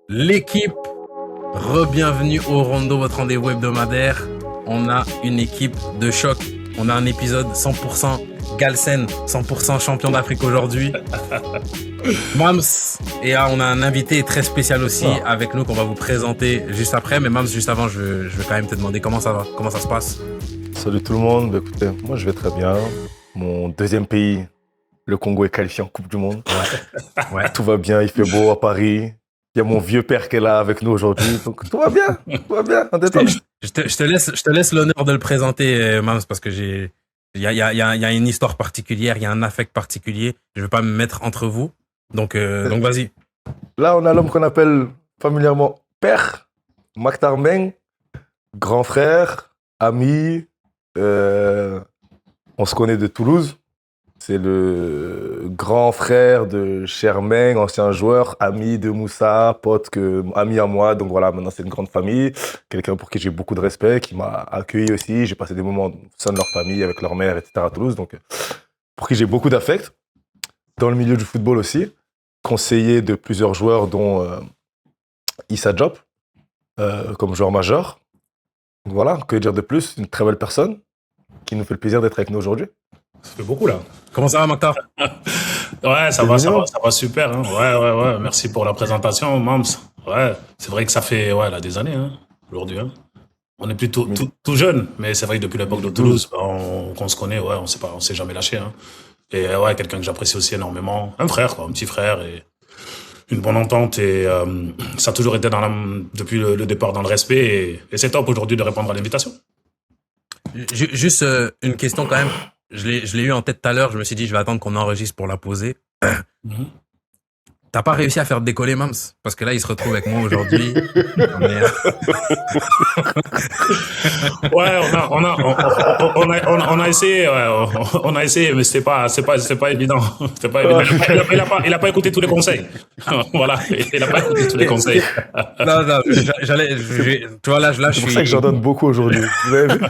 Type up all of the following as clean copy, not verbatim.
L'équipe, re-bienvenue au Rondo, votre rendez-vous hebdomadaire. On a une équipe de choc. On a un épisode 100% Galsen, 100% champion d'Afrique aujourd'hui. Mams, et là, on a un invité très spécial aussi avec nous qu'on va vous présenter juste après. Mais Mams, juste avant, je veux quand même te demander comment ça va, comment ça se passe. Salut tout le monde, écoutez, moi je vais très bien. Mon deuxième pays, le Congo, est qualifié en Coupe du Monde. Ouais. Tout va bien, il fait beau à Paris. Il y a mon vieux père qui est là avec nous aujourd'hui, donc tout va bien, en détente. Je te laisse l'honneur de le présenter, Mams, parce que il y a une histoire particulière, il y a un affect particulier. Je veux pas me mettre entre vous. Donc vas-y. Là, on a l'homme qu'on appelle familièrement père, Maktar Meng, grand frère, ami. On se connaît de Toulouse. C'est le grand frère de Chermeng, ancien joueur, ami de Moussa, ami à moi. Donc voilà, maintenant c'est une grande famille. Quelqu'un pour qui j'ai beaucoup de respect, qui m'a accueilli aussi. J'ai passé des moments au sein de leur famille, avec leur mère, etc. à Toulouse. Donc pour qui j'ai beaucoup d'affect. Dans le milieu du football aussi. Conseiller de plusieurs joueurs, dont Issa Diop, comme joueur majeur. Donc voilà, que dire de plus? Une très belle personne qui nous fait le plaisir d'être avec nous aujourd'hui. Ça fait beaucoup là. Comment ça va, Maktar? Ouais, ça va super. Hein. Ouais. Merci pour la présentation, Mams. Ouais, c'est vrai que ça fait là, des années aujourd'hui. Hein. On est plutôt tout jeune, mais c'est vrai que depuis l'époque de Toulouse, qu'on se connaît, on s'est jamais lâché. Hein. Et ouais, quelqu'un que j'apprécie aussi énormément, un frère, quoi, un petit frère et une bonne entente. Et ça a toujours été depuis le départ dans le respect. Et c'est top aujourd'hui de répondre à l'invitation. Juste une question quand même. Je l'ai eu en tête tout à l'heure. Je me suis dit, je vais attendre qu'on enregistre pour la poser. T'as pas réussi à faire décoller Mams? Parce que là, il se retrouve avec moi aujourd'hui. Ouais, on a essayé, mais c'est pas évident. C'était pas évident. Il a pas écouté tous les conseils. Voilà, il a pas écouté tous les conseils. Non, tu vois, là, je suis. C'est pour ça que j'en donne beaucoup aujourd'hui. Vous avez vu?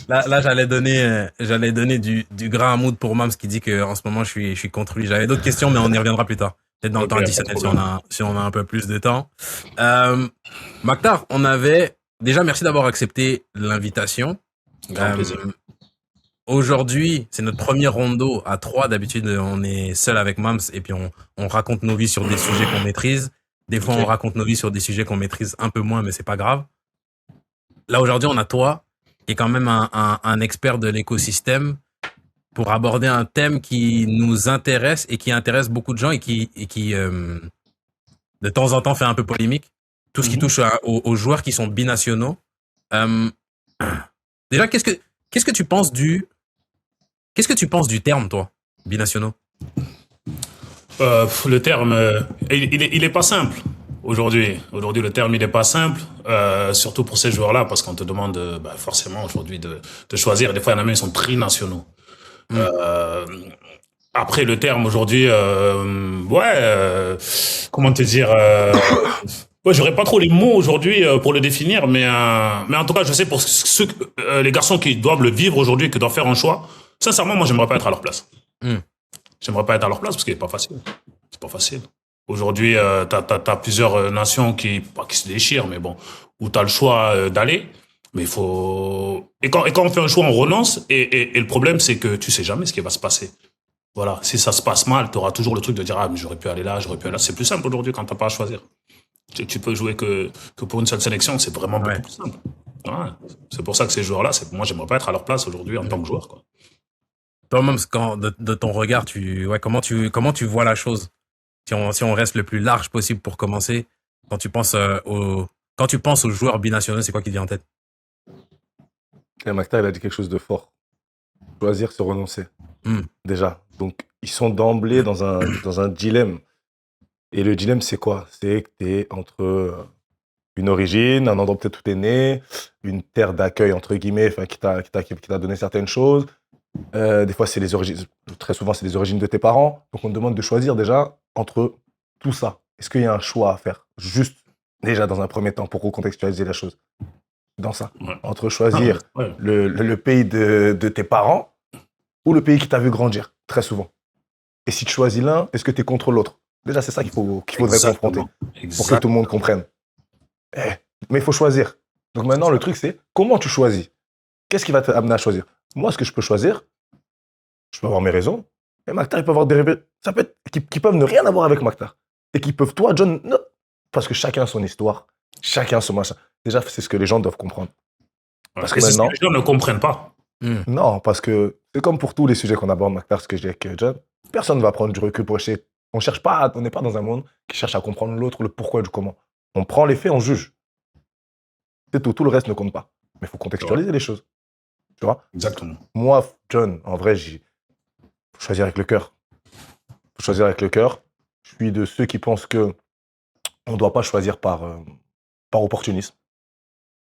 Là, j'allais donner du grain à moudre pour Mams qui dit que en ce moment je suis contre lui. J'avais d'autres questions, mais on y reviendra plus tard. Peut-être dans le temps additionnel si on a un peu plus de temps. Maktar, déjà merci d'avoir accepté l'invitation. Grand plaisir. Aujourd'hui, c'est notre premier rondo à 3. D'habitude, on est seul avec Mams et puis on raconte nos vies sur des sujets qu'on maîtrise. Des fois, on raconte nos vies sur des sujets qu'on maîtrise un peu moins, mais c'est pas grave. Là, aujourd'hui, on a toi, qui est quand même un expert de l'écosystème, pour aborder un thème qui nous intéresse et qui intéresse beaucoup de gens et qui de temps en temps fait un peu polémique. Tout ce qui touche aux joueurs qui sont binationaux. Déjà, qu'est-ce que tu penses du terme, toi, binationaux? Le terme, il est pas simple. Aujourd'hui, le terme, il est pas simple, surtout pour ces joueurs-là, parce qu'on te demande forcément aujourd'hui de choisir. Des fois, il y en a même, ils sont trinationaux. Après, le terme aujourd'hui, comment te dire, j'aurais pas trop les mots aujourd'hui pour le définir, mais en tout cas, je sais pour les garçons qui doivent le vivre aujourd'hui, qui doivent faire un choix. Sincèrement, moi, j'aimerais pas être à leur place. J'aimerais pas être à leur place parce qu'il est pas facile. C'est pas facile. Aujourd'hui, t'as plusieurs nations qui se déchirent, mais bon, où t'as le choix d'aller. Mais il faut... Et quand on fait un choix, on renonce. Et le problème, c'est que tu sais jamais ce qui va se passer. Voilà. Si ça se passe mal, t'auras toujours le truc de dire, mais j'aurais pu aller là, j'aurais pu aller là. C'est plus simple aujourd'hui quand t'as pas à choisir. Tu peux jouer que pour une seule sélection, c'est vraiment beaucoup plus simple. Ouais. C'est pour ça que ces joueurs-là, moi, j'aimerais pas être à leur place aujourd'hui en tant que joueur, quoi. Toi, même, de ton regard, comment tu vois la chose? Si on reste le plus large possible pour commencer, quand tu penses aux joueurs binationaux, c'est quoi qui te vient en tête? Maktar, il a dit quelque chose de fort. Choisir, c'est renoncer. Déjà. Donc, ils sont d'emblée dans un dilemme. Et le dilemme, c'est quoi? C'est que tu es entre une origine, un endroit où peut-être où tu es né, une terre d'accueil, entre guillemets, qui t'a donné certaines choses. Des fois, c'est les origines. Très souvent, c'est les origines de tes parents. Donc, on te demande de choisir déjà entre tout ça. Est-ce qu'il y a un choix à faire? Juste, déjà, dans un premier temps, pour recontextualiser la chose. Dans ça. Entre choisir le pays de tes parents ou le pays qui t'a vu grandir, très souvent. Et si tu choisis l'un, est-ce que tu es contre l'autre? Déjà, c'est ça qu'il faudrait confronter pour que tout le monde comprenne. Mais il faut choisir. Donc maintenant, le truc, c'est comment tu choisis. Qu'est-ce qui va t'amener à choisir? Moi, ce que je peux choisir, je peux avoir mes raisons. Et Maktar, il peut avoir des raisons qui peuvent ne rien avoir avec Maktar. Et qui peuvent, toi, John, non. Parce que chacun a son histoire, chacun son machin. Déjà, c'est ce que les gens doivent comprendre. Parce que maintenant, les gens ne comprennent pas. Non, parce que c'est comme pour tous les sujets qu'on aborde, Maktar, ce que je dis avec John, personne ne va prendre du recul pour essayer. On n'est pas dans un monde qui cherche à comprendre l'autre, le pourquoi et du comment. On prend les faits, on juge. C'est tout le reste ne compte pas. Mais il faut contextualiser les choses. Tu vois? Exactement. Moi, John, en vrai, faut choisir avec le cœur. Faut choisir avec le cœur. Je suis de ceux qui pensent que on ne doit pas choisir par opportunisme.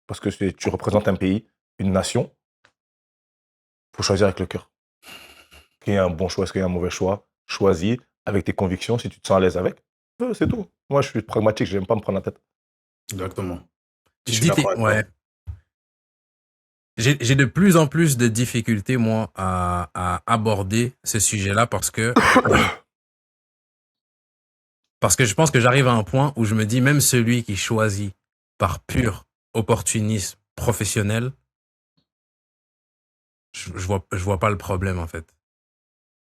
Parce que tu représentes un pays, une nation. Il faut choisir avec le cœur. Est-ce qu'il y a un bon choix, est-ce qu'il y a un mauvais choix? Choisis avec tes convictions, si tu te sens à l'aise avec. C'est tout. Moi, je suis pragmatique, je n'aime pas me prendre la tête. Exactement. Ouais. J'ai de plus en plus de difficultés, moi, à aborder ce sujet-là parce que je pense que j'arrive à un point où je me dis, même celui qui choisit par pur opportunisme professionnel, je vois pas le problème, en fait.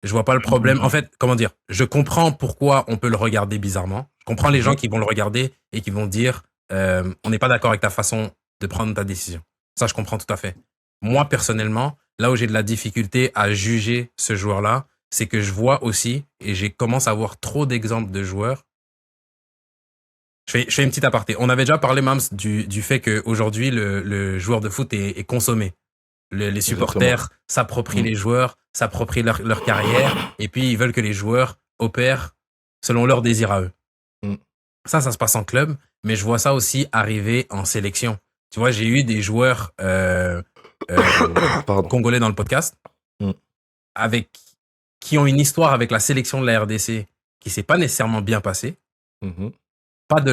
Je vois pas le problème. En fait, comment dire, je comprends pourquoi on peut le regarder bizarrement. Je comprends les gens qui vont le regarder et qui vont dire, on n'est pas d'accord avec ta façon de prendre ta décision. Ça, je comprends tout à fait. Moi, personnellement, là où j'ai de la difficulté à juger ce joueur-là, c'est que je vois aussi, et j'ai commencé à voir trop d'exemples de joueurs. Je fais une petite aparté. On avait déjà parlé, Mams, du fait qu'aujourd'hui, le joueur de foot est consommé. Les supporters s'approprient les joueurs, s'approprient leur carrière, et puis ils veulent que les joueurs opèrent selon leurs désirs à eux. Ça se passe en club, mais je vois ça aussi arriver en sélection. Tu vois, j'ai eu des joueurs congolais dans le podcast qui ont une histoire avec la sélection de la RDC qui s'est pas nécessairement bien passée. Pas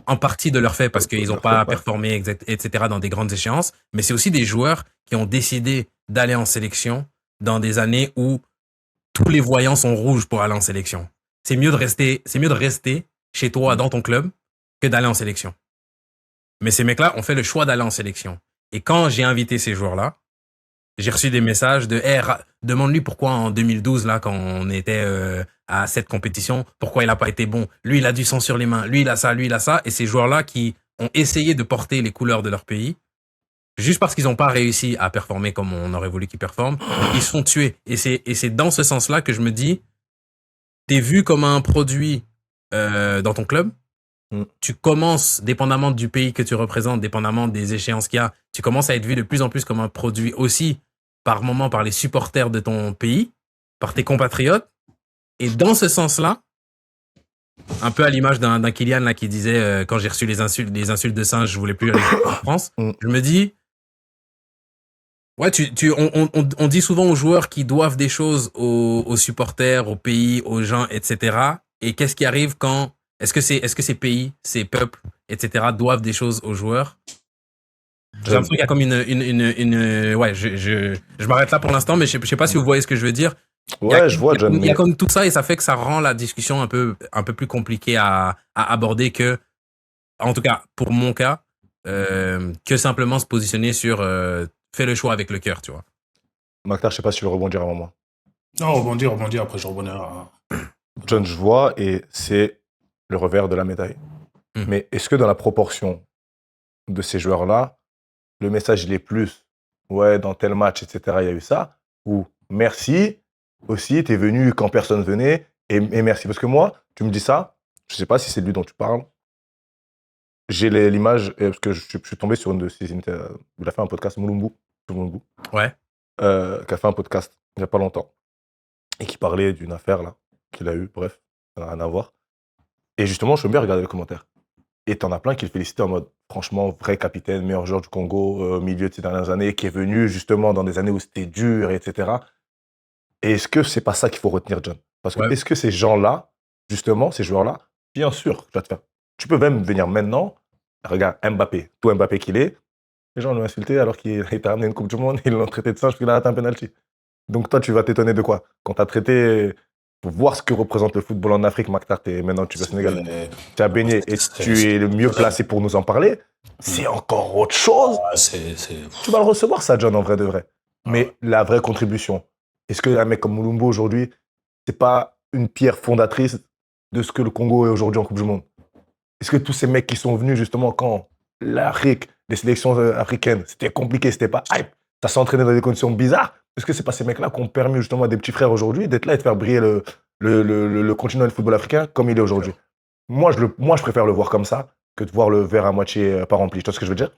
en partie de leur fait parce qu'ils n'ont pas performé, etc. dans des grandes échéances, mais c'est aussi des joueurs qui ont décidé d'aller en sélection dans des années où tous les voyants sont rouges pour aller en sélection. C'est mieux de rester chez toi dans ton club que d'aller en sélection. Mais ces mecs-là ont fait le choix d'aller en sélection. Et quand j'ai invité ces joueurs-là, j'ai reçu des messages de demande-lui pourquoi en 2012, là, quand on était à cette compétition, pourquoi il n'a pas été bon. Lui, il a du sang sur les mains. Lui, il a ça, lui, il a ça. Et ces joueurs-là qui ont essayé de porter les couleurs de leur pays, juste parce qu'ils n'ont pas réussi à performer comme on aurait voulu qu'ils performent, ils se font tuer. Et c'est dans ce sens-là que je me dis, t'es vu comme un produit dans ton club. Tu commences, dépendamment du pays que tu représentes, dépendamment des échéances qu'il y a, tu commences à être vu de plus en plus comme un produit aussi, par moment, par les supporters de ton pays, par tes compatriotes. Et dans ce sens-là, un peu à l'image d'un Kylian là, qui disait, quand j'ai reçu les insultes de singe, je voulais plus aller en France, je me dis, ouais, on dit souvent aux joueurs qui doivent des choses aux supporters, aux pays, aux gens, etc. Et qu'est-ce qui arrive quand est-ce que ces pays, ces peuples, etc. doivent des choses aux joueurs? J'ai l'impression qu'il y a comme ouais, je m'arrête là pour l'instant, mais je sais pas si vous voyez ce que je veux dire. Ouais, je vois, John. Il y a comme tout ça et ça fait que ça rend la discussion un peu plus compliquée à aborder que, en tout cas, pour mon cas, que simplement se positionner sur fais le choix avec le cœur, tu vois. Maktar, je sais pas si tu veux rebondir avant moi. Non, rebondir, après je rebondirai. John, je vois, et c'est le revers de la médaille. Mais est-ce que dans la proportion de ces joueurs-là, le message il est plus, ouais, dans tel match, etc., il y a eu ça, ou merci, aussi, t'es venu quand personne venait, et merci. Parce que moi, tu me dis ça, je sais pas si c'est lui dont tu parles, j'ai l'image, parce que je suis tombé sur une de ses interviews, il a fait un podcast, Mulumbu, ouais, qui a fait un podcast il n'y a pas longtemps, et qui parlait d'une affaire là, qu'il a eue, bref, ça n'a rien à voir. Et justement, je suis bien regarder les commentaires. Et t'en as plein qui le félicitaient en mode, franchement, vrai capitaine, meilleur joueur du Congo, au milieu de ces dernières années, qui est venu justement dans des années où c'était dur, etc. Et est-ce que c'est pas ça qu'il faut retenir, John? Parce que est-ce que ces gens-là, justement, ces joueurs-là, bien sûr, tu peux même venir maintenant, regarde Mbappé, tout Mbappé qu'il est, les gens l'ont insulté alors qu'il t'a ramené une Coupe du Monde, ils l'ont traité de singe parce qu'il a raté un penalty. Donc toi, tu vas t'étonner de quoi? Quand t'as traité pour voir ce que représente le football en Afrique. Maktar, maintenant tu vas au Sénégal, tu as baigné et tu es le mieux placé pour nous en parler. C'est encore autre chose. Tu vas le recevoir, ça, John, en vrai de vrai. Mais la vraie contribution, est-ce qu'un mec comme Mulumbu aujourd'hui, c'est pas une pierre fondatrice de ce que le Congo est aujourd'hui en Coupe du Monde? Est-ce que tous ces mecs qui sont venus justement quand l'Afrique, les sélections africaines, c'était compliqué, c'était pas hype, ça s'entraînait dans des conditions bizarres? Est-ce que c'est pas ces mecs-là qui ont permis justement à des petits frères aujourd'hui d'être là et de faire briller le continent du football africain comme il est aujourd'hui? Moi, je préfère le voir comme ça que de voir le verre à moitié pas rempli. Tu vois ce que je veux dire?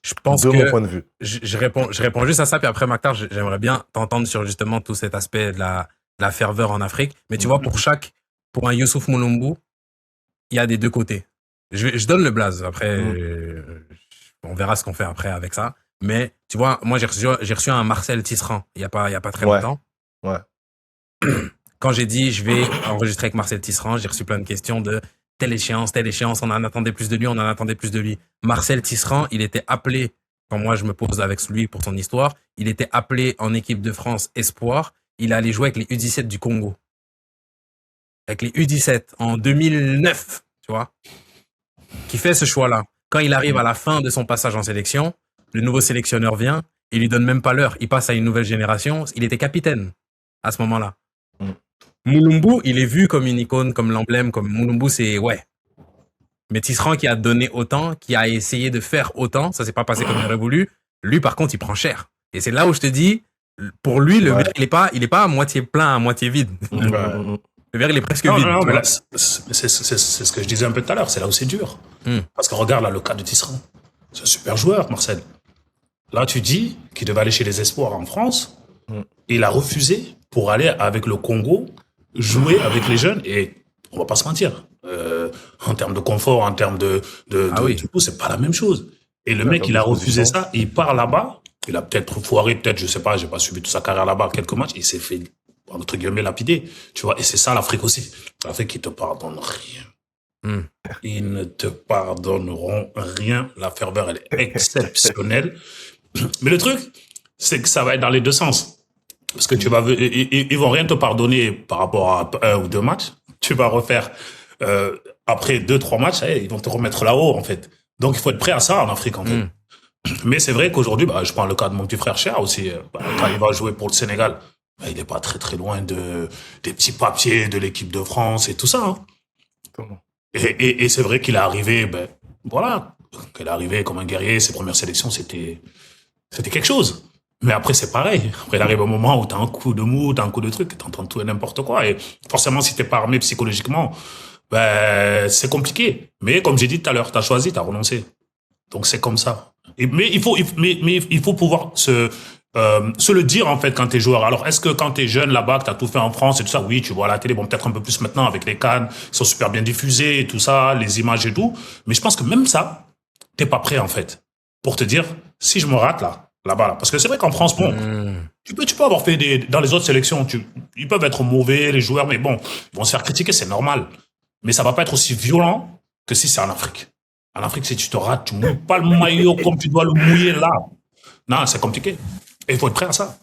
Je pense de que mon point de vue. Je réponds juste à ça, puis après, Maktar, j'aimerais bien t'entendre sur justement tout cet aspect de la ferveur en Afrique. Mais tu vois, pour un Youssouf Mulumbu, il y a des deux côtés. Je donne le blaze. Après, on verra ce qu'on fait après avec ça. Mais tu vois, moi, j'ai reçu un Marcel Tisserand il y a pas très longtemps. Ouais. Quand j'ai dit, je vais enregistrer avec Marcel Tisserand, j'ai reçu plein de questions de telle échéance, on en attendait plus de lui, Marcel Tisserand, il était appelé, quand moi je me pose avec lui pour son histoire, il était appelé en équipe de France Espoir, il allait jouer avec les U17 du Congo. Avec les U17 en 2009, tu vois, qui fait ce choix-là. Quand il arrive à la fin de son passage en sélection, le nouveau sélectionneur vient, il lui donne même pas l'heure, il passe à une nouvelle génération, il était capitaine à ce moment-là. Mulumbu, il est vu comme une icône, comme l'emblème, comme Mulumbu, c'est ouais. Mais Tisserand qui a donné autant, qui a essayé de faire autant, ça s'est pas passé comme il aurait voulu. Lui, par contre, il prend cher. Et c'est là où je te dis, pour lui, le verre, il est pas à moitié plein, à moitié vide. Le verre, il est presque vide. Non, mais là, c'est ce que je disais un peu tout à l'heure. C'est là où c'est dur. Parce que regarde là le cas de Tisserand. C'est un super joueur, Marcel. Là, tu dis qu'il devait aller chez les Espoirs en France. Et il a refusé pour aller avec le Congo jouer avec les jeunes. Et on va pas se mentir. En termes de confort, en termes de tout, c'est pas la même chose. Et le mec, il a refusé ça. Il part là-bas. Il a peut-être foiré, je sais pas, j'ai pas suivi toute sa carrière là-bas, quelques matchs. Il s'est fait, entre guillemets, lapider. Tu vois, et c'est ça l'Afrique aussi. L'Afrique, ils te pardonnent rien. Ils ne te pardonneront rien. La ferveur, elle est exceptionnelle. Mais le truc, c'est que ça va être dans les deux sens. Parce que ils vont rien te pardonner par rapport à 1 ou 2 matchs. Tu vas refaire, après 2-3 matchs, ils vont te remettre là-haut, en fait. Donc, il faut être prêt à ça en Afrique, en fait. Mais c'est vrai qu'aujourd'hui, je prends le cas de mon petit frère Cher aussi, quand il va jouer pour le Sénégal, il n'est pas très très loin des petits papiers de l'équipe de France et tout ça. Hein. Et c'est vrai qu'il est arrivé, qu'il est arrivé comme un guerrier, ses premières sélections, c'était quelque chose. Mais après, c'est pareil. Après, il arrive un moment où t'as un coup de mou, t'as un coup de truc, t'entends tout et n'importe quoi. Et forcément, si t'es pas armé psychologiquement, c'est compliqué. Mais comme j'ai dit tout à l'heure, t'as choisi, t'as renoncé. Donc c'est comme ça. Mais il faut pouvoir se le dire en fait quand t'es joueur. Alors est-ce que quand t'es jeune là-bas, que t'as tout fait en France et tout ça, oui, tu vois à la télé, bon peut-être un peu plus maintenant avec les CAN, qui sont super bien diffusés et tout ça, les images et tout. Mais je pense que même ça, t'es pas prêt en fait pour te dire si je me rate là-bas. Parce que c'est vrai qu'en France, bon, tu peux avoir fait dans les autres sélections, ils peuvent être mauvais les joueurs, mais bon, ils vont se faire critiquer, c'est normal. Mais ça va pas être aussi violent que si c'est en Afrique. En Afrique, si tu te rates, tu mouilles pas le maillot comme tu dois le mouiller là. Non, c'est compliqué. Et il faut être prêt à ça.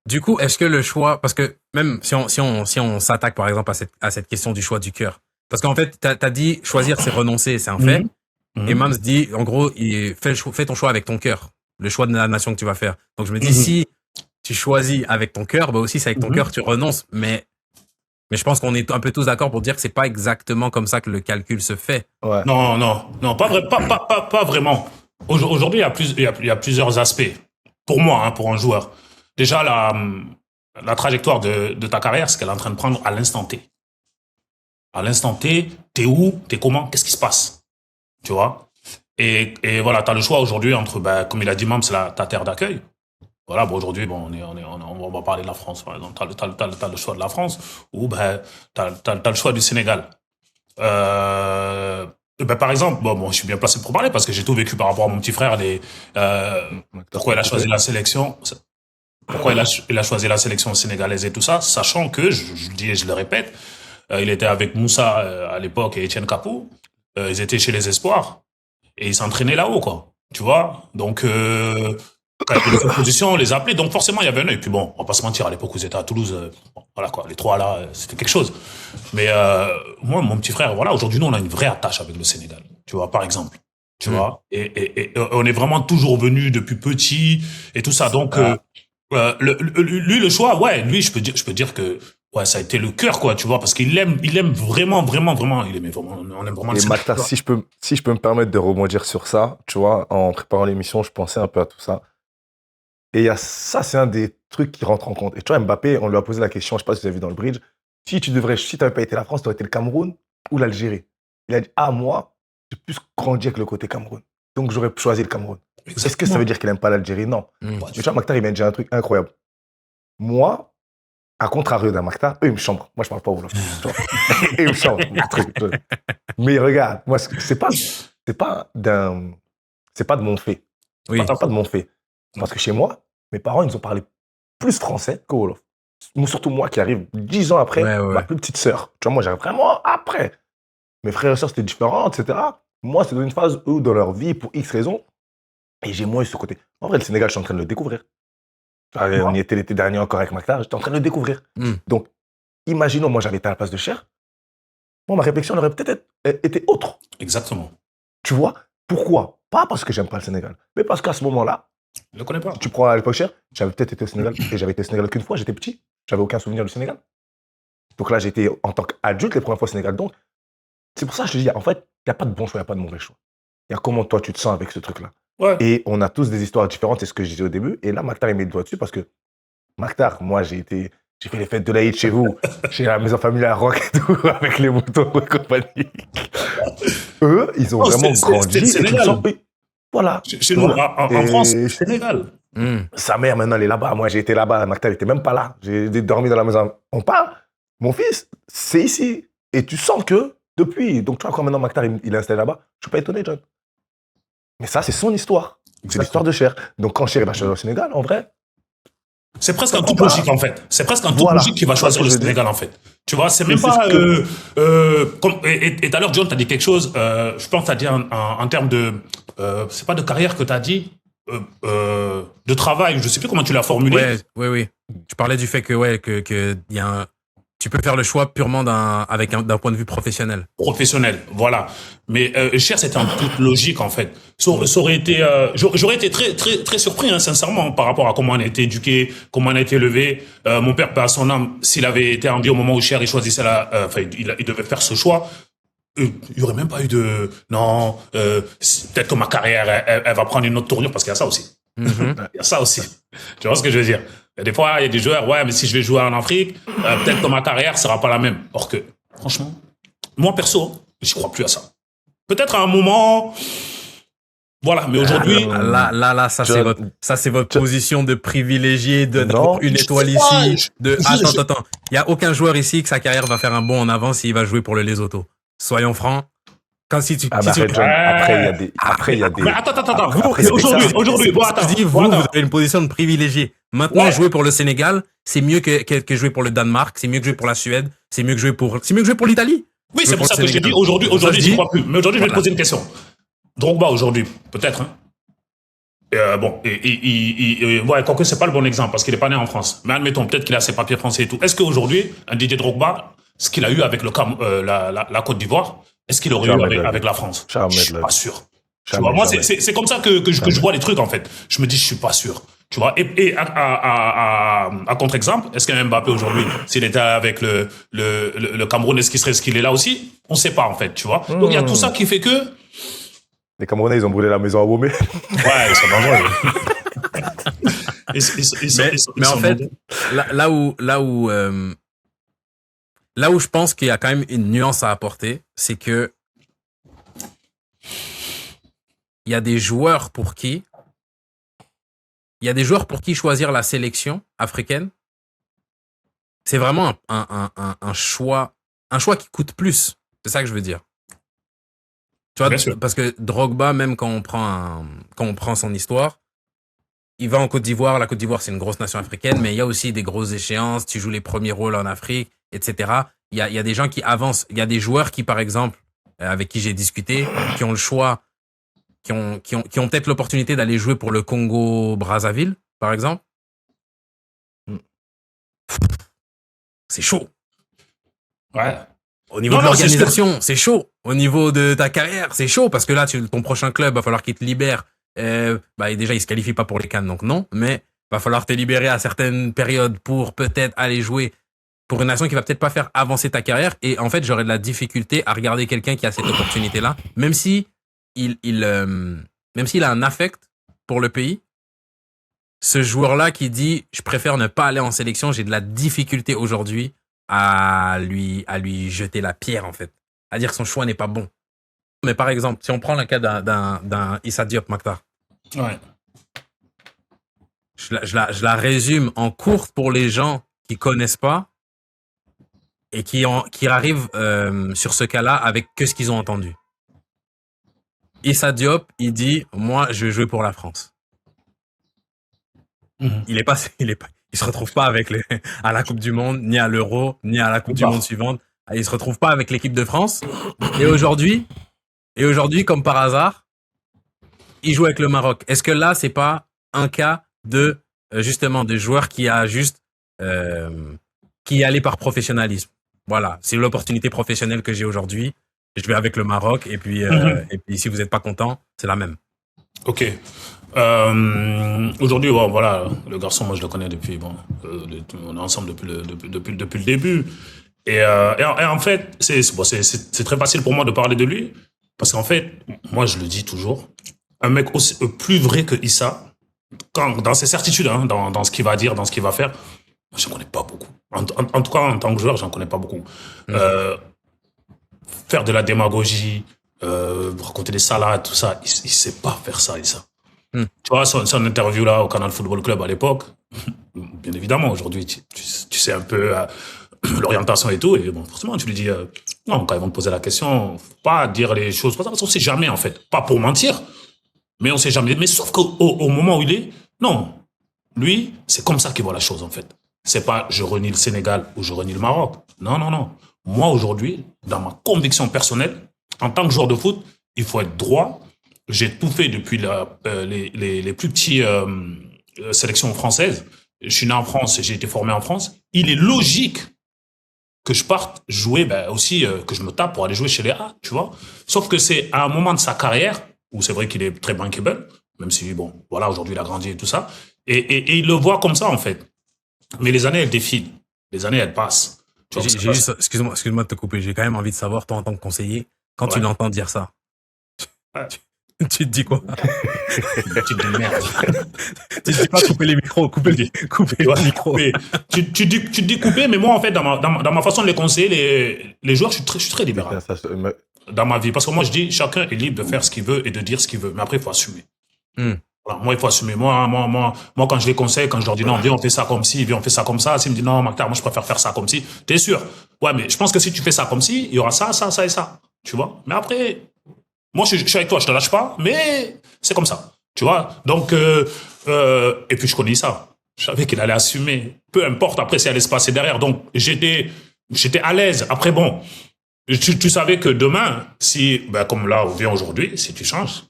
Du coup, est-ce que le choix, parce que même si on s'attaque par exemple à cette question du choix du cœur, parce qu'en fait, t'as dit choisir c'est renoncer, c'est un fait. Et Mams dit, en gros, fais ton choix avec ton cœur, le choix de la nation que tu vas faire. Donc je me dis, si tu choisis avec ton cœur, aussi c'est avec ton cœur tu renonces, mais je pense qu'on est un peu tous d'accord pour dire que c'est pas exactement comme ça que le calcul se fait. Ouais. Non, pas vraiment. Aujourd'hui, il y a plusieurs aspects. Pour moi, pour un joueur. Déjà, la trajectoire de ta carrière, ce qu'elle est en train de prendre à l'instant T. À l'instant T, t'es où, t'es comment, qu'est-ce qui se passe? Tu vois? Et voilà, t'as le choix aujourd'hui entre, comme il a dit, c'est ta terre d'accueil. Voilà, aujourd'hui, on va parler de la France, par exemple. T'as le choix de la France ou t'as le choix du Sénégal. Par exemple, je suis bien placé pour parler parce que j'ai tout vécu par rapport à mon petit frère. Pourquoi il a choisi la sélection Pourquoi il a choisi la sélection sénégalaise et tout ça, sachant que je le dis et je le répète, il était avec Moussa à l'époque et Etienne Capou. Ils étaient chez les Espoirs et ils s'entraînaient là-haut, quoi. Tu vois. Donc Quand il y avait des oppositions, on les appelait. Donc forcément, il y avait un œil. Puis bon, on va pas se mentir, à l'époque où j'étais à Toulouse, voilà quoi, les trois là, c'était quelque chose. Mais moi, mon petit frère, voilà, aujourd'hui, nous, on a une vraie attache avec le Sénégal. Tu vois, par exemple. Tu vois, et on est vraiment toujours venu depuis petit et tout ça. Donc, lui, le choix, ouais, lui, je peux dire que ouais, ça a été le cœur, quoi, tu vois, parce qu'il aime vraiment, vraiment, vraiment, on aime vraiment le Et Sénégal. Makta, si je peux me permettre de rebondir sur ça, tu vois, en préparant l'émission, je pensais un peu à tout ça. Et ça, c'est un des trucs qui rentre en compte. Et tu vois, Mbappé, on lui a posé la question, je sais pas si tu as vu dans le bridge, si t'avais pas été la France, tu aurais été le Cameroun ou l'Algérie. Il a dit, moi, j'ai plus grandi avec le côté Cameroun. Donc, j'aurais choisi le Cameroun. Exactement. Est-ce que ça veut dire qu'il aime pas l'Algérie? Non. Mais tu vois, Maktar, il m'a dit un truc incroyable. Moi, à contrario d'un Maktar, eux, ils me chambrent. Moi, je parle pas au Wolof. Ils me chambrent. Mais regarde, moi, c'est pas de mon fait. Oui. C'est pas de mon fait. Parce que chez moi, mes parents, ils nous ont parlé plus français que Wolof. Surtout moi qui arrive 10 ans après, ma plus petite sœur. Tu vois, moi, j'arrive vraiment après. Mes frères et sœurs, c'était différent, etc. Moi, c'est dans une phase, eux, dans leur vie, pour X raisons. Et j'ai moins eu ce côté. En vrai, le Sénégal, je suis en train de le découvrir. On y était l'été dernier encore avec Maktar, j'étais en train de le découvrir. Donc, imaginons, moi, j'avais été à la place de Cher. Moi, ma réflexion aurait peut-être été autre. Exactement. Tu vois, pourquoi? Pas parce que j'aime pas le Sénégal, mais parce qu'à ce moment-là, je le connais pas. Si tu prends à l'époque Cher, j'avais peut-être été au Sénégal, et j'avais été au Sénégal qu'une fois, j'étais petit, j'avais aucun souvenir du Sénégal. Donc là, j'étais en tant qu'adulte les premières fois au Sénégal. Donc, c'est pour ça que je te dis, en fait, il n'y a pas de bon choix, il n'y a pas de mauvais choix. Il y a comment toi tu te sens avec ce truc-là. Ouais. Et on a tous des histoires différentes, c'est ce que je disais au début. Et là, Maktar, il met le doigt dessus parce que Maktar, moi, j'ai fait les fêtes de l'Aïd chez vous, chez la maison familiale à Rock et tout, avec les moutons et compagnie. Eux, ils ont vraiment grandi. Et tu le sens, voilà. Chez nous, en France, c'est Sénégal. Sa mère, maintenant, elle est là-bas. Moi, j'ai été là-bas. Maktar n'était même pas là. J'ai dormi dans la maison. On part. Mon fils, c'est ici. Et tu sens que, depuis, donc tu vois, quand maintenant Maktar, il est installé là-bas, je ne suis pas étonné, John. Mais ça, c'est son histoire. C'est l'histoire de Cher. Donc, quand Cher va choisir le Sénégal, en vrai. C'est presque un tout logique, en fait. C'est presque un tout logique qui va choisir le Sénégal, en fait. Tu vois, c'est même pas. Et tout à l'heure, John, t'as dit quelque chose. Je pense que t'as dit en termes de. C'est pas de carrière que t'as dit. De travail. Je sais plus comment tu l'as formulé. Oui. Tu parlais du fait que y a un. Tu peux faire le choix purement d'un point de vue professionnel. Professionnel, voilà. Mais Cher, c'était en toute logique, en fait. Ça aurait été, j'aurais été très, très, très surpris, hein, sincèrement, par rapport à comment on a été éduqué, comment on a été élevé. Mon père, à son âme, s'il avait été en vie au moment où Cher, il choisissait il devait faire ce choix. Il y aurait même pas eu de, non, peut-être que ma carrière, elle va prendre une autre tournure, parce qu'il y a ça aussi. Il y a ça aussi. Tu vois ce que je veux dire? Des fois, il y a des joueurs, ouais, mais si je vais jouer en Afrique, peut-être que ma carrière sera pas la même. Or que, franchement, moi, perso, j'y crois plus à ça. Peut-être à un moment, voilà, mais aujourd'hui. Là, ça, c'est votre position de privilégié, d'avoir une étoile ici, attends. Il y a aucun joueur ici que sa carrière va faire un bond en avant s'il va jouer pour le Lesotho. Soyons francs. Après, il y a des. Mais attends. Aujourd'hui, bon, attends. Vous avez une position de privilégié. Maintenant, jouer pour le Sénégal, c'est mieux que jouer pour le Danemark, c'est mieux que jouer pour la Suède, c'est mieux que jouer pour l'Italie. Oui, c'est pour ça que je dis aujourd'hui, j'y crois plus. Mais aujourd'hui, je vais te poser une question. Drogba, aujourd'hui, peut-être, hein. Ouais, quoique c'est pas le bon exemple parce qu'il est pas né en France. Mais admettons, peut-être qu'il a ses papiers français et tout. Est-ce qu'aujourd'hui, un Didier Drogba, ce qu'il a eu avec la Côte d'Ivoire, est-ce qu'il aurait eu avec la France? Je suis pas sûr. Tu vois, moi, c'est comme ça que je vois les trucs, en fait. Je me dis, je suis pas sûr. Tu vois, et à contre-exemple, est-ce qu'un Mbappé aujourd'hui, s'il était avec le Cameroun, est-ce qu'il serait ce qu'il est là aussi? On sait pas, en fait, tu vois. Donc, il y a tout ça qui fait que. Les Camerounais, ils ont brûlé la maison à Womé. Ouais, ils sont dangereux. Mais en fait, là où je pense qu'il y a quand même une nuance à apporter, c'est que il y a des joueurs pour qui choisir la sélection africaine, c'est vraiment un choix qui coûte plus. C'est ça que je veux dire. Tu vois, parce que Drogba, même quand on prend son histoire, il va en Côte d'Ivoire. La Côte d'Ivoire, c'est une grosse nation africaine, mais il y a aussi des grosses échéances. Tu joues les premiers rôles en Afrique, etc. Il y a des gens qui avancent. Il y a des joueurs qui, par exemple, avec qui j'ai discuté, qui ont le choix, qui ont peut-être l'opportunité d'aller jouer pour le Congo-Brazzaville, par exemple. C'est chaud. Ouais. Au niveau de l'organisation, c'est chaud. Au niveau de ta carrière, c'est chaud parce que là, ton prochain club, va falloir qu'il te libère. Déjà, il se qualifie pas pour les CAN, donc non. Mais va falloir te libérer à certaines périodes pour peut-être aller jouer pour une nation qui va peut-être pas faire avancer ta carrière. Et en fait, j'aurais de la difficulté à regarder quelqu'un qui a cette opportunité-là, même si même s'il a un affect pour le pays. Ce joueur-là qui dit, je préfère ne pas aller en sélection, j'ai de la difficulté aujourd'hui à lui jeter la pierre, en fait. À dire que son choix n'est pas bon. Mais par exemple, si on prend le cas d'un Issa Diop, Maktar. Ouais. Je la résume en courte pour les gens qui connaissent pas et qui arrivent sur ce cas-là avec que ce qu'ils ont entendu. Issa Diop, il dit, moi, je vais jouer pour la France. Il se retrouve pas à la Coupe du Monde, ni à l'Euro, ni à la Coupe du Monde suivante. Il se retrouve pas avec l'équipe de France. Et aujourd'hui, comme par hasard, il joue avec le Maroc. Est-ce que là, c'est pas un cas de, justement, de joueur qui a juste, qui est allé par professionnalisme? Voilà. C'est l'opportunité professionnelle que j'ai aujourd'hui. Je vais avec le Maroc. Et puis si vous êtes pas content, c'est la même. Ok. Aujourd'hui, bon, voilà, le garçon, moi je le connais depuis, on est ensemble depuis le début. Et en fait, c'est très facile pour moi de parler de lui, parce qu'en fait, moi je le dis toujours, un mec aussi plus vrai que Issa, dans ses certitudes, hein, dans ce qu'il va dire, dans ce qu'il va faire, j'en connais pas beaucoup. En tout cas, en tant que joueur, j'en connais pas beaucoup. Faire de la démagogie, raconter des salades, tout ça, il sait pas faire ça, Issa. Tu vois, son interview là au Canal Football Club à l'époque, bien évidemment, aujourd'hui, tu sais un peu l'orientation et tout, et bon, forcément, tu lui dis, non, quand ils vont te poser la question, faut pas dire les choses, parce qu'on sait jamais, en fait. Pas pour mentir, mais on sait jamais. Mais sauf qu'au moment où il est, non. Lui, c'est comme ça qu'il voit la chose, en fait. C'est pas, je renie le Sénégal ou je renie le Maroc. Non, non, non. Moi, aujourd'hui, dans ma conviction personnelle, en tant que joueur de foot, il faut être droit. J'ai tout fait depuis les plus petits sélections françaises. Je suis né en France et j'ai été formé en France. Il est logique que je parte jouer, aussi que je me tape pour aller jouer chez les A, tu vois. Sauf que c'est à un moment de sa carrière où c'est vrai qu'il est très bankable, même si bon, voilà, aujourd'hui il a grandi et tout ça. Et il le voit comme ça en fait. Mais les années elles défilent, les années elles passent. Excuse-moi de te couper. J'ai quand même envie de savoir, toi en tant que conseiller, quand tu l'entends dire ça. Ouais. Tu te dis quoi? Tu te dis merde. Tu te dis pas couper les micros, couper les micros. Tu te dis couper, mais moi, en fait, dans ma façon de les conseiller, les joueurs, je suis très libéral. Dans ma vie. Parce que moi, je dis, chacun est libre de faire ce qu'il veut et de dire ce qu'il veut. Mais après, il faut assumer. Voilà, moi, il faut assumer. Moi, quand je les conseille, quand je leur dis non, viens, on fait ça comme ci, viens, on fait ça comme ça. S'ils me disent non, Maktar, moi, je préfère faire ça comme ci. T'es sûr? Ouais, mais je pense que si tu fais ça comme ci, il y aura ça, ça, ça et ça. Tu vois? Mais après, moi, je suis avec toi, je te lâche pas, mais c'est comme ça, tu vois. Donc, et puis je connais ça. Je savais qu'il allait assumer, peu importe après si elle allait se passer derrière. Donc, j'étais à l'aise. Après, bon, tu savais que demain, si, comme là, on vient aujourd'hui, si tu changes,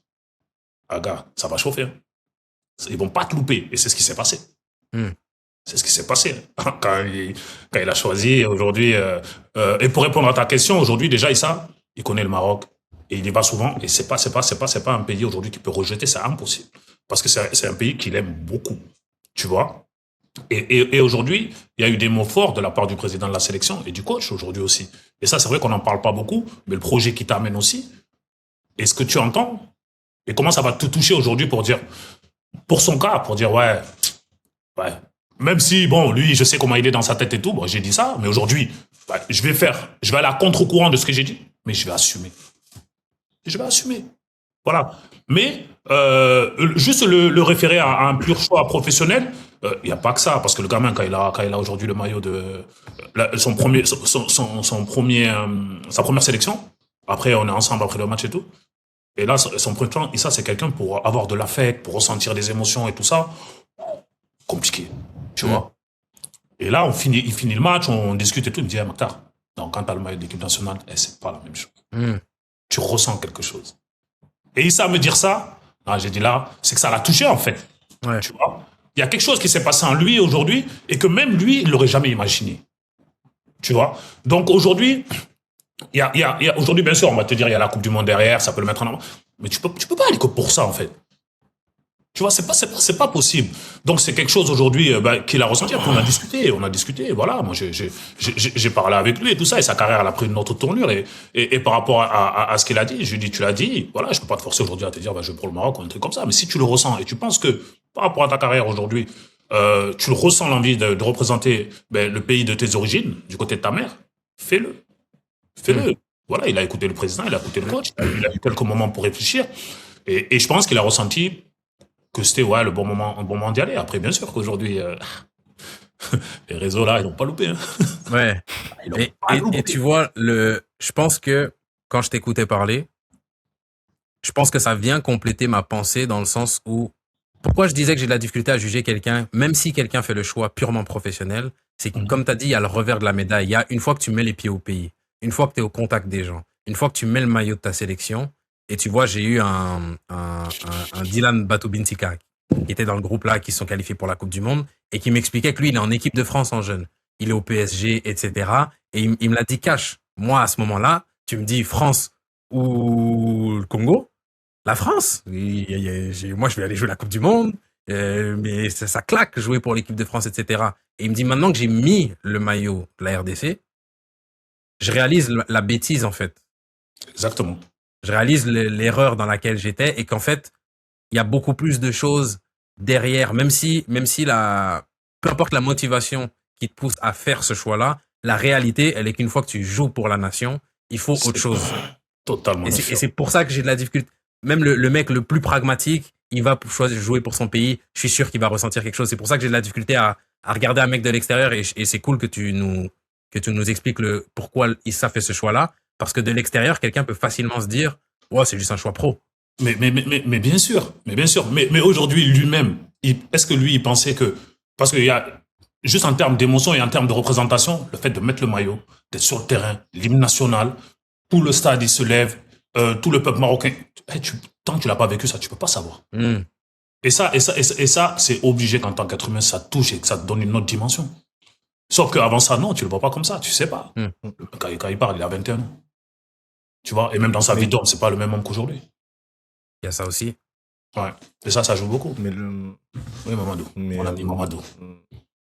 gars, ça va chauffer. Ils vont pas te louper. Et c'est ce qui s'est passé. C'est ce qui s'est passé quand il a choisi aujourd'hui. Et pour répondre à ta question, aujourd'hui, déjà, Issa, il connaît le Maroc. Et il y va souvent, et c'est pas un pays aujourd'hui qui peut rejeter, c'est impossible. Parce que c'est un pays qu'il aime beaucoup. Tu vois? Et aujourd'hui, il y a eu des mots forts de la part du président de la sélection et du coach aujourd'hui aussi. Et ça, c'est vrai qu'on n'en parle pas beaucoup, mais le projet qui t'amène aussi. Est-ce que tu entends? Et comment ça va te toucher aujourd'hui pour dire, pour son cas, pour dire, ouais. Même si, bon, lui, je sais comment il est dans sa tête et tout, bon, j'ai dit ça, mais aujourd'hui, je vais aller à contre-courant de ce que j'ai dit, mais je vais assumer. Je vais assumer. Voilà. Mais juste le référer à un pur choix professionnel, il n'y a pas que ça, parce que le gamin, quand il a aujourd'hui le maillot de sa première sélection, après on est ensemble après le match et tout, et là son premier plan, ça c'est quelqu'un pour avoir de l'affect, pour ressentir des émotions et tout ça, compliqué, tu vois. Et là il finit le match, on discute et tout, il me dit, Maktar, donc quand t'as le maillot de l'équipe nationale, c'est pas la même chose. Tu ressens quelque chose. Et Issa me dire ça, j'ai dit là, c'est que ça l'a touché en fait. Ouais. Tu vois, il y a quelque chose qui s'est passé en lui aujourd'hui et que même lui, il l'aurait jamais imaginé. Tu vois. Donc aujourd'hui, aujourd'hui, bien sûr, on va te dire, il y a la Coupe du Monde derrière, ça peut le mettre en avant. Mais tu peux pas aller que pour ça en fait. Tu vois, c'est pas possible. Donc c'est quelque chose aujourd'hui qu'il a ressenti. Après, on a discuté. Voilà, moi j'ai parlé avec lui et tout ça, et sa carrière elle a pris une autre tournure. Et par rapport à ce qu'il a dit, je lui dis, tu l'as dit. Voilà, je peux pas te forcer aujourd'hui à te dire, je vais pour le Maroc ou un truc comme ça. Mais si tu le ressens et tu penses que par rapport à ta carrière aujourd'hui, tu le ressens l'envie de représenter le pays de tes origines, du côté de ta mère, fais-le. Voilà, il a écouté le président, il a écouté le coach, il a eu quelques moments pour réfléchir, et je pense qu'il a ressenti que c'était un bon moment d'y aller. Après, bien sûr qu'aujourd'hui, les réseaux là, ils n'ont pas loupé. Hein. Ouais. Et tu vois, je pense que quand je t'écoutais parler, je pense que ça vient compléter ma pensée dans le sens où, pourquoi je disais que j'ai de la difficulté à juger quelqu'un, même si quelqu'un fait le choix purement professionnel, c'est que, comme tu as dit, il y a le revers de la médaille. Il y a une fois que tu mets les pieds au pays, une fois que tu es au contact des gens, une fois que tu mets le maillot de ta sélection, et tu vois, j'ai eu un Dylan Batubintika qui était dans le groupe là, qui se sont qualifiés pour la Coupe du Monde, et qui m'expliquait que lui, il est en équipe de France en jeune. Il est au PSG, etc. Et il me l'a dit cash. Moi, à ce moment-là, tu me dis France ou le Congo, la France. Moi, je vais aller jouer la Coupe du Monde, mais ça claque jouer pour l'équipe de France, etc. Et il me dit, maintenant que j'ai mis le maillot de la RDC, je réalise la bêtise, en fait. Exactement. Je réalise l'erreur dans laquelle j'étais et qu'en fait, il y a beaucoup plus de choses derrière, même si peu importe la motivation qui te pousse à faire ce choix-là, la réalité, elle est qu'une fois que tu joues pour la nation, il faut autre chose. Totalement. Et c'est pour ça que j'ai de la difficulté. Même le mec le plus pragmatique, il va choisir jouer pour son pays. Je suis sûr qu'il va ressentir quelque chose. C'est pour ça que j'ai de la difficulté à regarder un mec de l'extérieur et c'est cool que tu nous expliques pourquoi Issa fait ce choix-là. Parce que de l'extérieur, quelqu'un peut facilement se dire, ouais, c'est juste un choix pro. Mais bien sûr. Mais aujourd'hui, lui-même, est-ce que lui, il pensait que, parce qu'il y a, juste en termes d'émotion et en termes de représentation, le fait de mettre le maillot, d'être sur le terrain, l'hymne national, tout le stade, il se lève, tout le peuple marocain, tant que tu l'as pas vécu, ça, tu peux pas savoir. Et ça, c'est obligé qu'en tant qu'être humain, ça touche et que ça te donne une autre dimension. Sauf qu'avant ça, non, tu le vois pas comme ça, tu sais pas. Quand il parle, il a 21 ans. Tu vois, et même dans sa vie d'homme, c'est pas le même homme qu'aujourd'hui. Il y a ça aussi. Ouais. Et ça joue beaucoup. Mais Oui, Mamadou. On a dit Mamadou.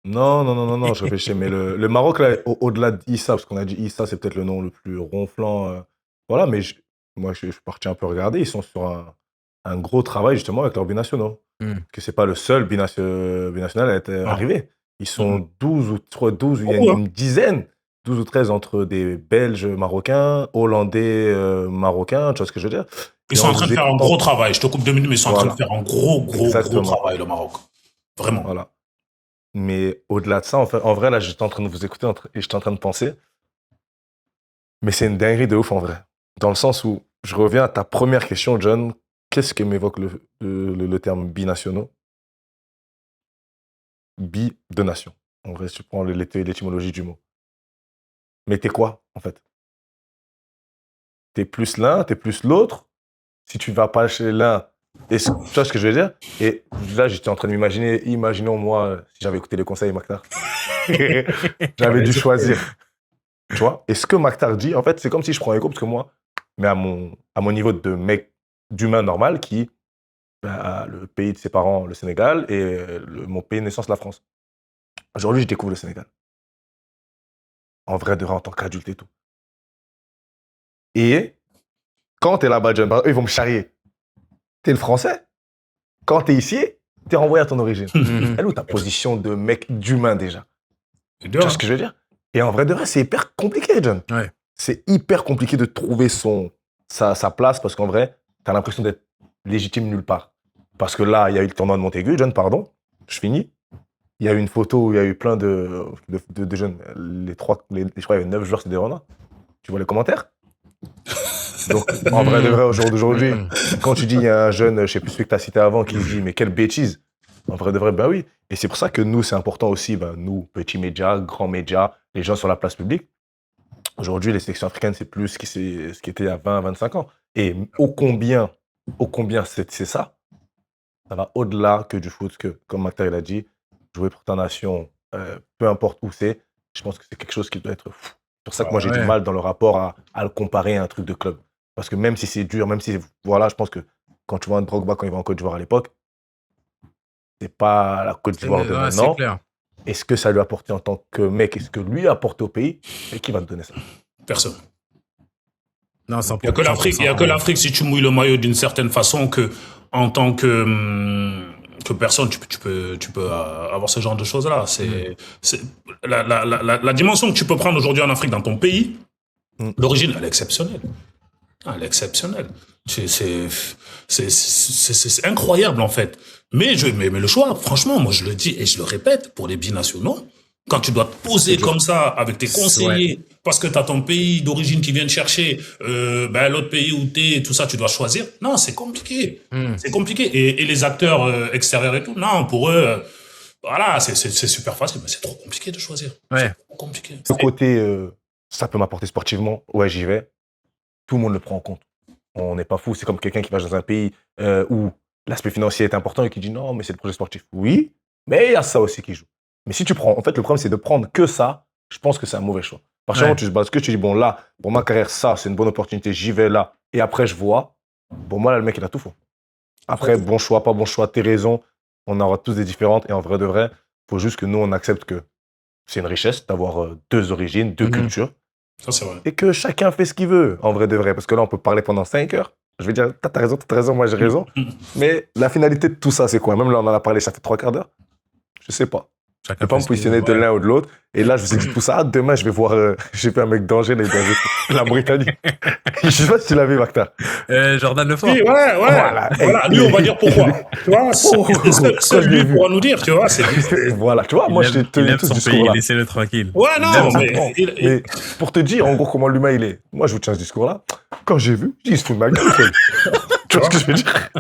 Non, je réfléchis. Mais le Maroc, là, au-delà d'Issa, parce qu'on a dit Issa, c'est peut-être le nom le plus ronflant. Voilà, mais moi, je suis parti un peu regarder. Ils sont sur un gros travail, justement, avec leurs binationaux. Que c'est pas le seul binational à être arrivé. Ils sont 12 ou il y a une dizaine. 12 ou 13 entre des Belges marocains, Hollandais marocains, tu vois ce que je veux dire? Ils sont en train de faire un gros travail. Je te coupe 2 minutes, mais ils sont en train de faire un gros travail, le Maroc. Vraiment. Voilà. Mais au-delà de ça, en vrai, là, j'étais en train de vous écouter et j'étais en train de penser. Mais c'est une dinguerie de ouf, en vrai. Dans le sens où, je reviens à ta première question, John. Qu'est-ce que m'évoque le terme binationaux? Bi de nation. En vrai, si tu prends l'étymologie du mot. Mais t'es quoi, en fait? T'es plus l'un, t'es plus l'autre. Si tu vas pas chez l'un, tu vois ce que je veux dire? Et là, j'étais en train de m'imaginer, imaginons moi, si j'avais écouté les conseils Maktar. J'avais dû choisir. Tu vois? Et ce que Maktar dit, en fait, c'est comme si je prends écho, parce que moi, mais à mon niveau de mec, d'humain normal, qui a le pays de ses parents, le Sénégal, et mon pays de naissance, la France. Aujourd'hui, je découvre le Sénégal. En vrai, de vrai, en tant qu'adulte et tout. Et quand t'es là-bas, John, eux, ils vont me charrier. T'es le français. Quand t'es ici, t'es renvoyé à ton origine. Elle est où ta position de mec d'humain déjà? Tu vois ce que je veux dire? Et en vrai de vrai, c'est hyper compliqué, John. Ouais. C'est hyper compliqué de trouver sa place parce qu'en vrai, t'as l'impression d'être légitime nulle part. Parce que là, il y a eu le tournoi de Montaigu, John, pardon. Je finis. Il y a eu une photo où il y a eu plein de jeunes. Je crois qu'il y avait 9 joueurs, c'est des renards. Tu vois les commentaires? Donc, en vrai de vrai, au jour d'aujourd'hui, quand tu dis il y a un jeune, je sais plus celui que tu as cité avant, qui dit mais quelle bêtise. En vrai de vrai, ben oui. Et c'est pour ça que nous, c'est important aussi, nous, petits médias, grands médias, les gens sur la place publique. Aujourd'hui, les sélections africaines, c'est plus ce qui était il y a 20, 25 ans. Et ô combien ô combien c'est ça. Ça va au-delà que du foot, que, comme Maktar il a dit, jouer pour ta nation, peu importe où c'est, je pense que c'est quelque chose qui doit être fou. C'est pour ça que moi, j'ai du mal dans le rapport à le comparer à un truc de club. Parce que même si c'est dur, même si, voilà, je pense que quand tu vois un Drogba quand il va en Côte d'Ivoire à l'époque, c'est pas la Côte d'Ivoire de C'est maintenant. clair. Est-ce que ça lui a apporté en tant que mec? Est-ce que lui a apporté au pays? Et qui va te donner ça? Personne. Non, Il n'y a que l'Afrique, si tu mouilles le maillot d'une certaine façon, que en tant que personne, tu peux avoir ce genre de choses-là. C'est la dimension que tu peux prendre aujourd'hui en Afrique dans ton pays, l'origine, elle est exceptionnelle. Ah, elle est exceptionnelle. C'est incroyable, en fait. Mais le choix, franchement, moi, je le dis et je le répète, pour les binationaux, quand tu dois te poser comme ça avec tes conseillers, parce que tu as ton pays d'origine qui vient te chercher, l'autre pays où t'es, tout ça, tu dois choisir. Non, c'est compliqué. C'est compliqué. Et les acteurs extérieurs et tout, non, pour eux, voilà, c'est super facile, mais c'est trop compliqué de choisir. Ouais. C'est trop compliqué. Ce côté, ça peut m'apporter sportivement, ouais, j'y vais. Tout le monde le prend en compte. On n'est pas fou. C'est comme quelqu'un qui va dans un pays où l'aspect financier est important et qui dit non, mais c'est le projet sportif. Oui, mais il y a ça aussi qui joue. Mais si tu prends, en fait, le problème, c'est de prendre que ça. Je pense que c'est un mauvais choix. Par contre, tu te bases que tu dis, bon, là, pour ma carrière, ça, c'est une bonne opportunité, j'y vais là. Et après, je vois. Bon, moi, là, le mec, il a tout faux. Après, bon choix, pas bon choix, tes raisons. On aura tous des différentes. Et en vrai de vrai, il faut juste que nous, on accepte que c'est une richesse d'avoir deux origines, deux cultures. Ça, c'est vrai. Et que chacun fait ce qu'il veut, en vrai de vrai. Parce que là, on peut parler pendant 5 heures. Je vais dire, t'as raison, moi j'ai raison. Mais la finalité de tout ça, c'est quoi? Même là, on en a parlé, ça fait 3 quarts d'heure. Je sais pas. Je ne vais pas me positionner de l'un ou de l'autre. Et là, je vous ai dit tout ça. Demain, je vais voir, j'ai fait un mec danger, là, il doit jouer la Britannie. Je sais pas si tu l'as vu, Maktar. Jordan Lefort. Oui, ouais. Voilà. Lui, on va dire pourquoi. Tu vois, seul lui pourra nous dire, tu vois. Voilà, tu vois, moi, je t'ai tenu tout ce discours-là. Laissez-le tranquille. Ouais, non, mais pour te dire, en gros, comment l'humain, il est. Moi, je vous tiens ce discours-là. Quand j'ai vu, j'ai dit, il se fout de ma gueule. Tu vois ce que je veux dire?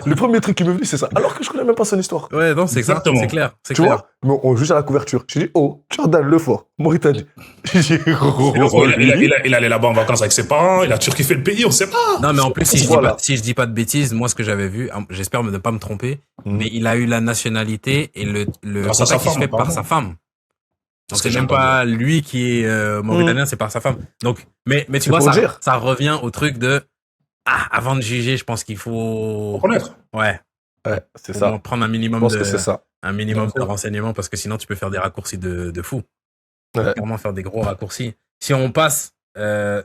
Le premier truc qui me venu, c'est ça. Alors que je connais même pas son histoire. Ouais, non, c'est exactement. C'est clair. Tu vois? Mais on juge à la couverture. J'ai dit, oh, Jordan Lefort, Mauritanie. Il allait là-bas en vacances avec ses parents, il a surkiffé le pays, on sait pas. Non, mais en plus, si je dis pas de bêtises, moi, ce que j'avais vu, j'espère ne pas me tromper, mais il a eu la nationalité et le contact qui se fait par sa femme. Donc c'est même pas lui qui est mauritanien, c'est par sa femme. Donc, mais tu vois, ça revient au truc de avant de juger, je pense qu'il faut connaître. Ouais, c'est ça. Prendre un minimum de renseignements parce que sinon tu peux faire des raccourcis de fou. Vraiment faire des gros raccourcis. Si on passe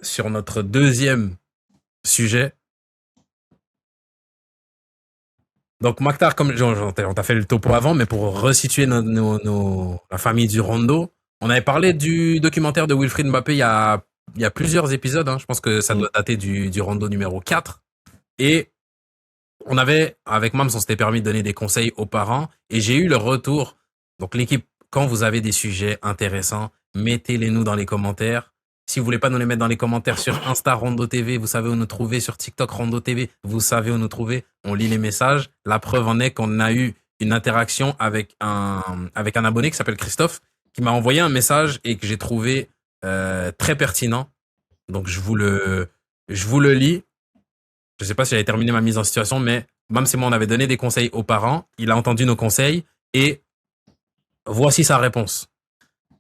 sur notre deuxième sujet. Donc Maktar, comme on t'a fait le topo avant, mais pour resituer la famille du Rondo, on avait parlé du documentaire de Wilfried Mbappé il y a plusieurs épisodes. Je pense que ça doit dater du Rondo numéro 4. Et on avait, avec Mams, on s'était permis de donner des conseils aux parents. Et j'ai eu le retour. Donc l'équipe, quand vous avez des sujets intéressants, mettez-les nous dans les commentaires. Si vous voulez pas nous les mettre dans les commentaires sur Insta Rondo TV, vous savez où nous trouver. Sur TikTok Rondo TV, vous savez où nous trouver. On lit les messages. La preuve en est qu'on a eu une interaction avec un abonné qui s'appelle Christophe, qui m'a envoyé un message et que j'ai trouvé très pertinent. Donc je vous le lis. Je sais pas si j'avais terminé ma mise en situation, mais même si moi on avait donné des conseils aux parents, il a entendu nos conseils et voici sa réponse.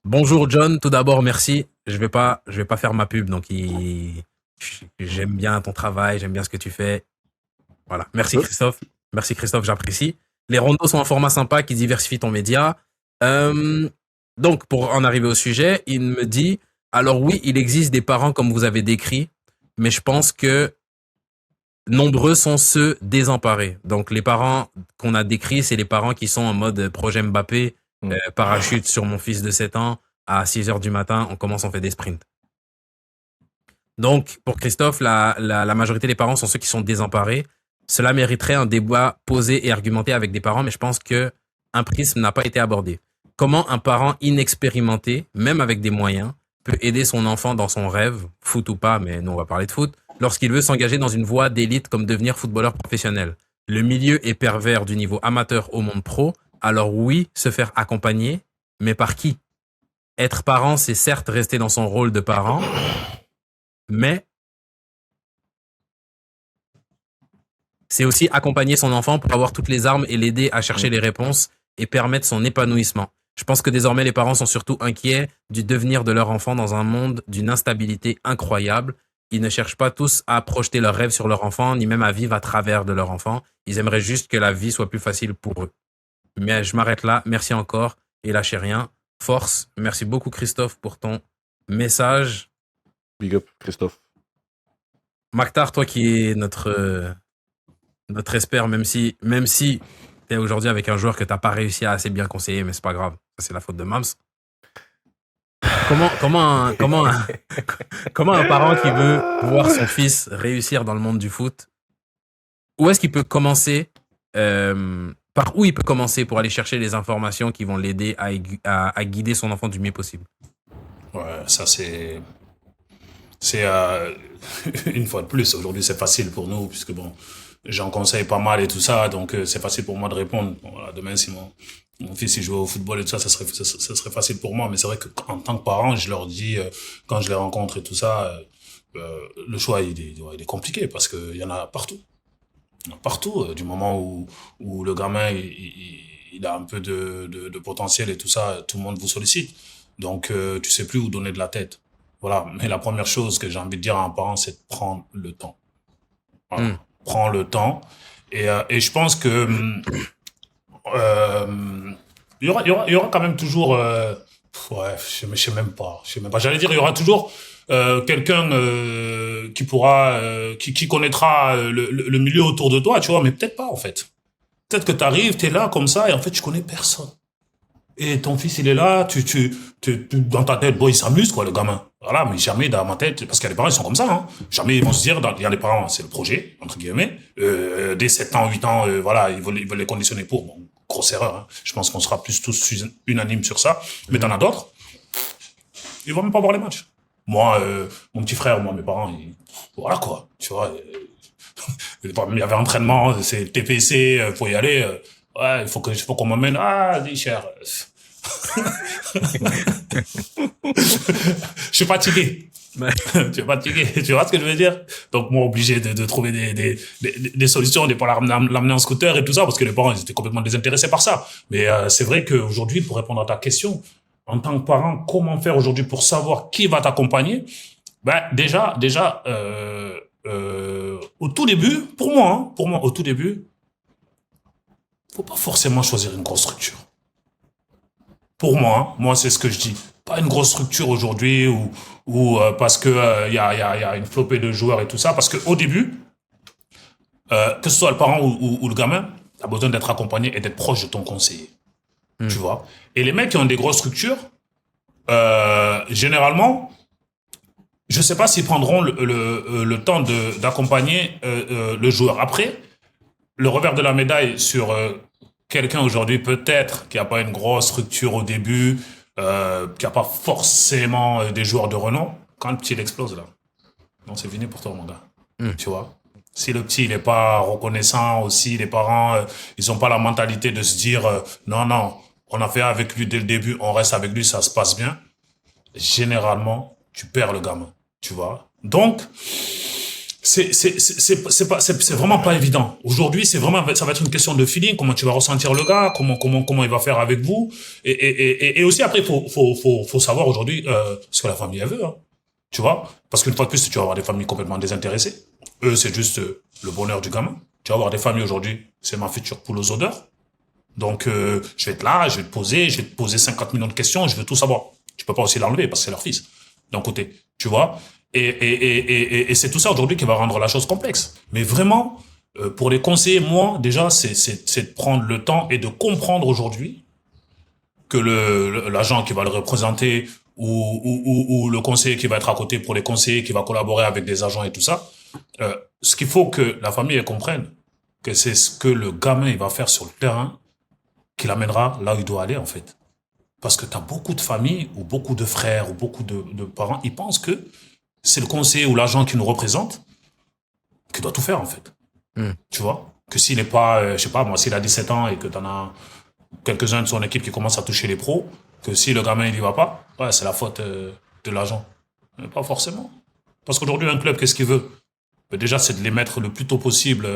Bonjour John, tout d'abord merci. Je vais pas faire ma pub, donc j'aime bien ton travail, j'aime bien ce que tu fais. Voilà, merci Christophe, j'apprécie. Les rondos sont un format sympa qui diversifie ton média. Donc pour en arriver au sujet, il me dit, alors oui, il existe des parents comme vous avez décrit, mais je pense que nombreux sont ceux désemparés. Donc les parents qu'on a décrits, c'est les parents qui sont en mode projet Mbappé, parachute sur mon fils de 7 ans, à 6h du matin, on fait des sprints. Donc, pour Christophe, la majorité des parents sont ceux qui sont désemparés. Cela mériterait un débat posé et argumenté avec des parents, mais je pense que un prisme n'a pas été abordé. Comment un parent inexpérimenté, même avec des moyens, peut aider son enfant dans son rêve, foot ou pas, mais nous on va parler de foot, lorsqu'il veut s'engager dans une voie d'élite comme devenir footballeur professionnel. Le milieu est pervers du niveau amateur au monde pro, alors oui, se faire accompagner, mais par qui? Être parent, c'est certes rester dans son rôle de parent, mais c'est aussi accompagner son enfant pour avoir toutes les armes et l'aider à chercher les réponses et permettre son épanouissement. Je pense que désormais, les parents sont surtout inquiets du devenir de leur enfant dans un monde d'une instabilité incroyable. Ils ne cherchent pas tous à projeter leurs rêves sur leur enfant, ni même à vivre à travers de leur enfant. Ils aimeraient juste que la vie soit plus facile pour eux. Mais je m'arrête là. Merci encore et lâchez rien. Force. Merci beaucoup, Christophe, pour ton message. Big up, Christophe. Maktar, toi qui es notre expert, même si tu es aujourd'hui avec un joueur que tu n'as pas réussi à assez bien conseiller, mais c'est pas grave. Ça, c'est la faute de Mams. Comment un parent qui veut voir son fils réussir dans le monde du foot, où est-ce qu'il peut commencer par où il peut commencer pour aller chercher les informations qui vont l'aider à guider son enfant du mieux possible? Ouais, ça c'est une fois de plus. Aujourd'hui, c'est facile pour nous puisque bon, j'en conseille pas mal et tout ça, donc c'est facile pour moi de répondre. Bon, voilà, demain, si mon fils il joue au football et tout ça, ça serait facile pour moi. Mais c'est vrai que en tant que parent, je leur dis quand je les rencontre et tout ça, le choix il est compliqué parce que il y en a partout. Partout, du moment où le gamin il a un peu de potentiel et tout ça, tout le monde vous sollicite. Donc tu sais plus où donner de la tête. Voilà. Mais la première chose que j'ai envie de dire à un parent, c'est de prendre le temps. Voilà. Prends le temps. Et je pense que il y aura quand même toujours ouais, je sais même pas. J'allais dire il y aura toujours quelqu'un qui pourra qui connaîtra le milieu autour de toi, tu vois, mais peut-être pas en fait. Peut-être que t'arrives, t'es là comme ça et en fait tu connais personne. Et ton fils il est là, tu dans ta tête, bon il s'amuse quoi le gamin. Voilà, mais jamais dans ma tête, parce qu'il y a des parents ils sont comme ça, hein. Jamais ils vont se dire, il y a des parents, c'est le projet entre guillemets, dès 7 ans, 8 ans, voilà, ils veulent les conditionner pour. Bon, grosse erreur, hein. Je pense qu'on sera tous unanimes sur ça. Mais t'en as d'autres, ils vont même pas voir les matchs. Moi, mon petit frère, moi mes parents, voilà quoi, tu vois. Il y avait entraînement, c'est TPC, faut y aller. Ouais, il faut qu'on m'emmène. Ah, dis cher. Je suis fatigué. Je suis fatigué. Tu vois ce que je veux dire? Donc, moi, obligé de trouver des solutions, de pas l'amener en scooter et tout ça, parce que les parents, ils étaient complètement désintéressés par ça. Mais, c'est vrai qu'aujourd'hui, pour répondre à ta question, en tant que parent, comment faire aujourd'hui pour savoir qui va t'accompagner? Ben, déjà, au tout début, pour moi, au tout début, faut pas forcément choisir une grosse structure. Pour moi, c'est ce que je dis. Pas une grosse structure aujourd'hui ou parce que y a une flopée de joueurs et tout ça. Parce que au début, que ce soit le parent ou le gamin, t'as besoin d'être accompagné et d'être proche de ton conseiller. Tu vois. Et les mecs qui ont des grosses structures, généralement, je sais pas s'ils prendront le temps d'accompagner le joueur. Après, le revers de la médaille sur quelqu'un aujourd'hui peut-être qui a pas une grosse structure au début, qui a pas forcément des joueurs de renom, quand le petit il explose là, non c'est fini pour toi mon gars. Tu vois. Si le petit il est pas reconnaissant aussi, les parents ils ont pas la mentalité de se dire non on a fait avec lui dès le début, on reste avec lui, ça se passe bien. Généralement tu perds le gamin, tu vois. Donc c'est vraiment pas évident. Aujourd'hui, ça va être une question de feeling, comment tu vas ressentir le gars, comment il va faire avec vous. Et aussi après, faut savoir aujourd'hui, ce que la famille elle veut, hein. Tu vois? Parce qu'une fois de plus, tu vas avoir des familles complètement désintéressées. Eux, c'est juste le bonheur du gamin. Tu vas avoir des familles aujourd'hui, c'est ma future poule aux odeurs. Donc, je vais être là, je vais te poser 50 millions de questions, je veux tout savoir. Tu peux pas aussi l'enlever parce que c'est leur fils. D'un côté. Tu vois? Et c'est tout ça aujourd'hui qui va rendre la chose complexe. Mais vraiment, pour les conseillers, moi, déjà, c'est de prendre le temps et de comprendre aujourd'hui que l'agent qui va le représenter ou le conseiller qui va être à côté pour les conseillers, qui va collaborer avec des agents et tout ça, ce qu'il faut que la famille elle comprenne, que c'est ce que le gamin il va faire sur le terrain qui l'amènera là où il doit aller, en fait. Parce que t'as beaucoup de familles ou beaucoup de frères ou beaucoup de parents, ils pensent que c'est le conseiller ou l'agent qui nous représente qui doit tout faire, en fait. Tu vois? Que s'il n'est pas, je sais pas, moi, s'il a 17 ans et que t'en as quelques-uns de son équipe qui commencent à toucher les pros, que si le gamin, il y va pas, ouais, c'est la faute de l'agent. Mais pas forcément. Parce qu'aujourd'hui, un club, qu'est-ce qu'il veut? déjà, c'est de les mettre le plus tôt possible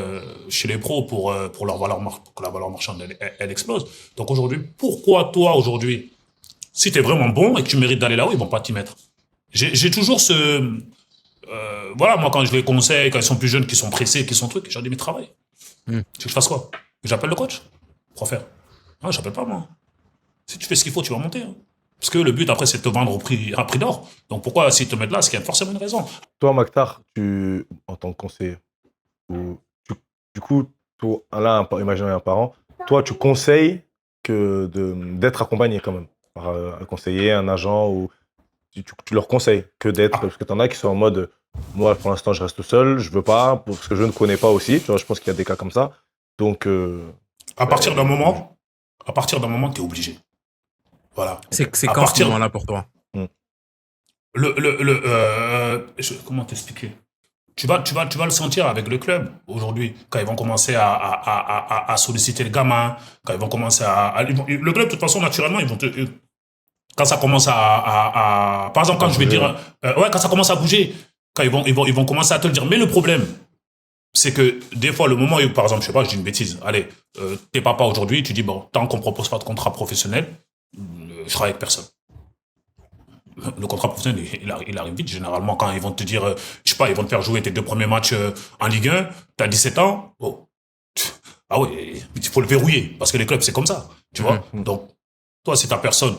chez les pros pour que la valeur marchande, elle explose. Donc aujourd'hui, pourquoi toi, aujourd'hui, si tu es vraiment bon et que tu mérites d'aller là-haut, ils vont pas t'y mettre. J'ai toujours voilà, moi, quand je les conseille, quand ils sont plus jeunes, qui sont pressés, qui sont trucs, je leur dis, mais travaille. Tu veux que je fasse quoi? J'appelle le coach pour faire. Ah, j'appelle pas, moi. Si tu fais ce qu'il faut, tu vas monter. Hein. Parce que le but, après, c'est de te vendre à prix d'or. Donc pourquoi, s'ils te mettent là, c'est qu'il y a forcément une raison. Toi, Maktar, en tant que conseiller, du coup, toi, là, imaginez un parent, toi, tu conseilles d'être accompagné quand même par un conseiller, un agent, ou tu leur conseilles que d'être, parce que t'en as qui sont en mode, moi, pour l'instant, je reste seul, je veux pas, parce que je ne connais pas aussi, tu vois, je pense qu'il y a des cas comme ça. Donc, à partir d'un moment, t'es obligé. Voilà. C'est quand ce moment-là pour toi? Comment t'expliquer? Tu vas le sentir avec le club aujourd'hui, quand ils vont commencer à solliciter le gamin, quand ils vont commencer le club, de toute façon, naturellement, ils vont quand ça commence par exemple, quand je vais dire, quand ça commence à bouger, quand ils vont commencer à te le dire. Mais le problème, c'est que des fois, le moment où, par exemple, je sais pas, je dis une bêtise, allez, t'es papa aujourd'hui, tu dis, bon, tant qu'on propose pas de contrat professionnel, je travaille avec personne. Le contrat professionnel, il arrive vite. Généralement, quand ils vont te dire, je sais pas, ils vont te faire jouer tes 2 premiers matchs en Ligue 1, t'as 17 ans, oh, ah oui, il faut le verrouiller, parce que les clubs, c'est comme ça, tu vois. Donc, toi, c'est ta personne,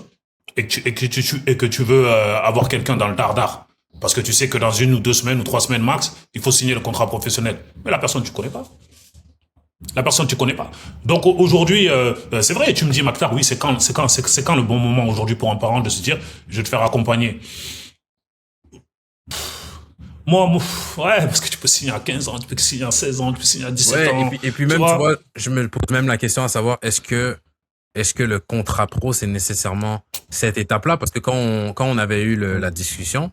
et que tu veux avoir quelqu'un dans le dardard, parce que tu sais que dans 1 ou 2 semaines ou 3 semaines max, il faut signer le contrat professionnel. Mais la personne, tu connais pas. La personne, tu connais pas. Donc aujourd'hui, c'est vrai, tu me dis, Maktar, oui, c'est quand le bon moment aujourd'hui pour un parent de se dire, je vais te faire accompagner. Moi, ouais, parce que tu peux signer à 15 ans, tu peux signer à 16 ans, tu peux signer à 17 ans. Et puis même, tu vois, je me pose même la question à savoir, est-ce que le contrat pro, c'est nécessairement cette étape-là? Parce que quand on avait eu la discussion,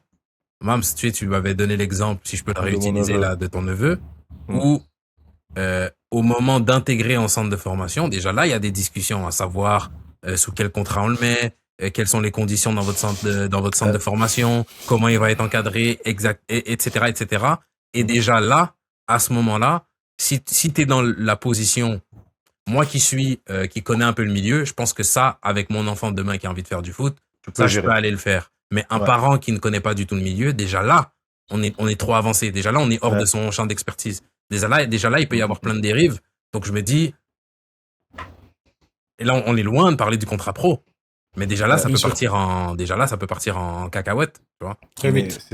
Mams, tu m'avais donné l'exemple, si je peux le réutiliser là, de ton neveu, où au moment d'intégrer en centre de formation, déjà là, il y a des discussions à savoir sous quel contrat on le met, quelles sont les conditions dans votre centre de formation, comment il va être encadré, etc., etc. Et déjà là, à ce moment-là, si t'es dans la position, moi qui connais un peu le milieu, je pense que ça, avec mon enfant demain qui a envie de faire du foot, je peux aller le faire. Mais un parent qui ne connaît pas du tout le milieu, déjà là, on est trop avancé. Déjà là, on est hors de son champ d'expertise. Déjà là, il peut y avoir plein de dérives. Donc je me dis, et là, on est loin de parler du contrat pro. Mais déjà là, ça peut partir en cacahuète, tu vois. Très vite.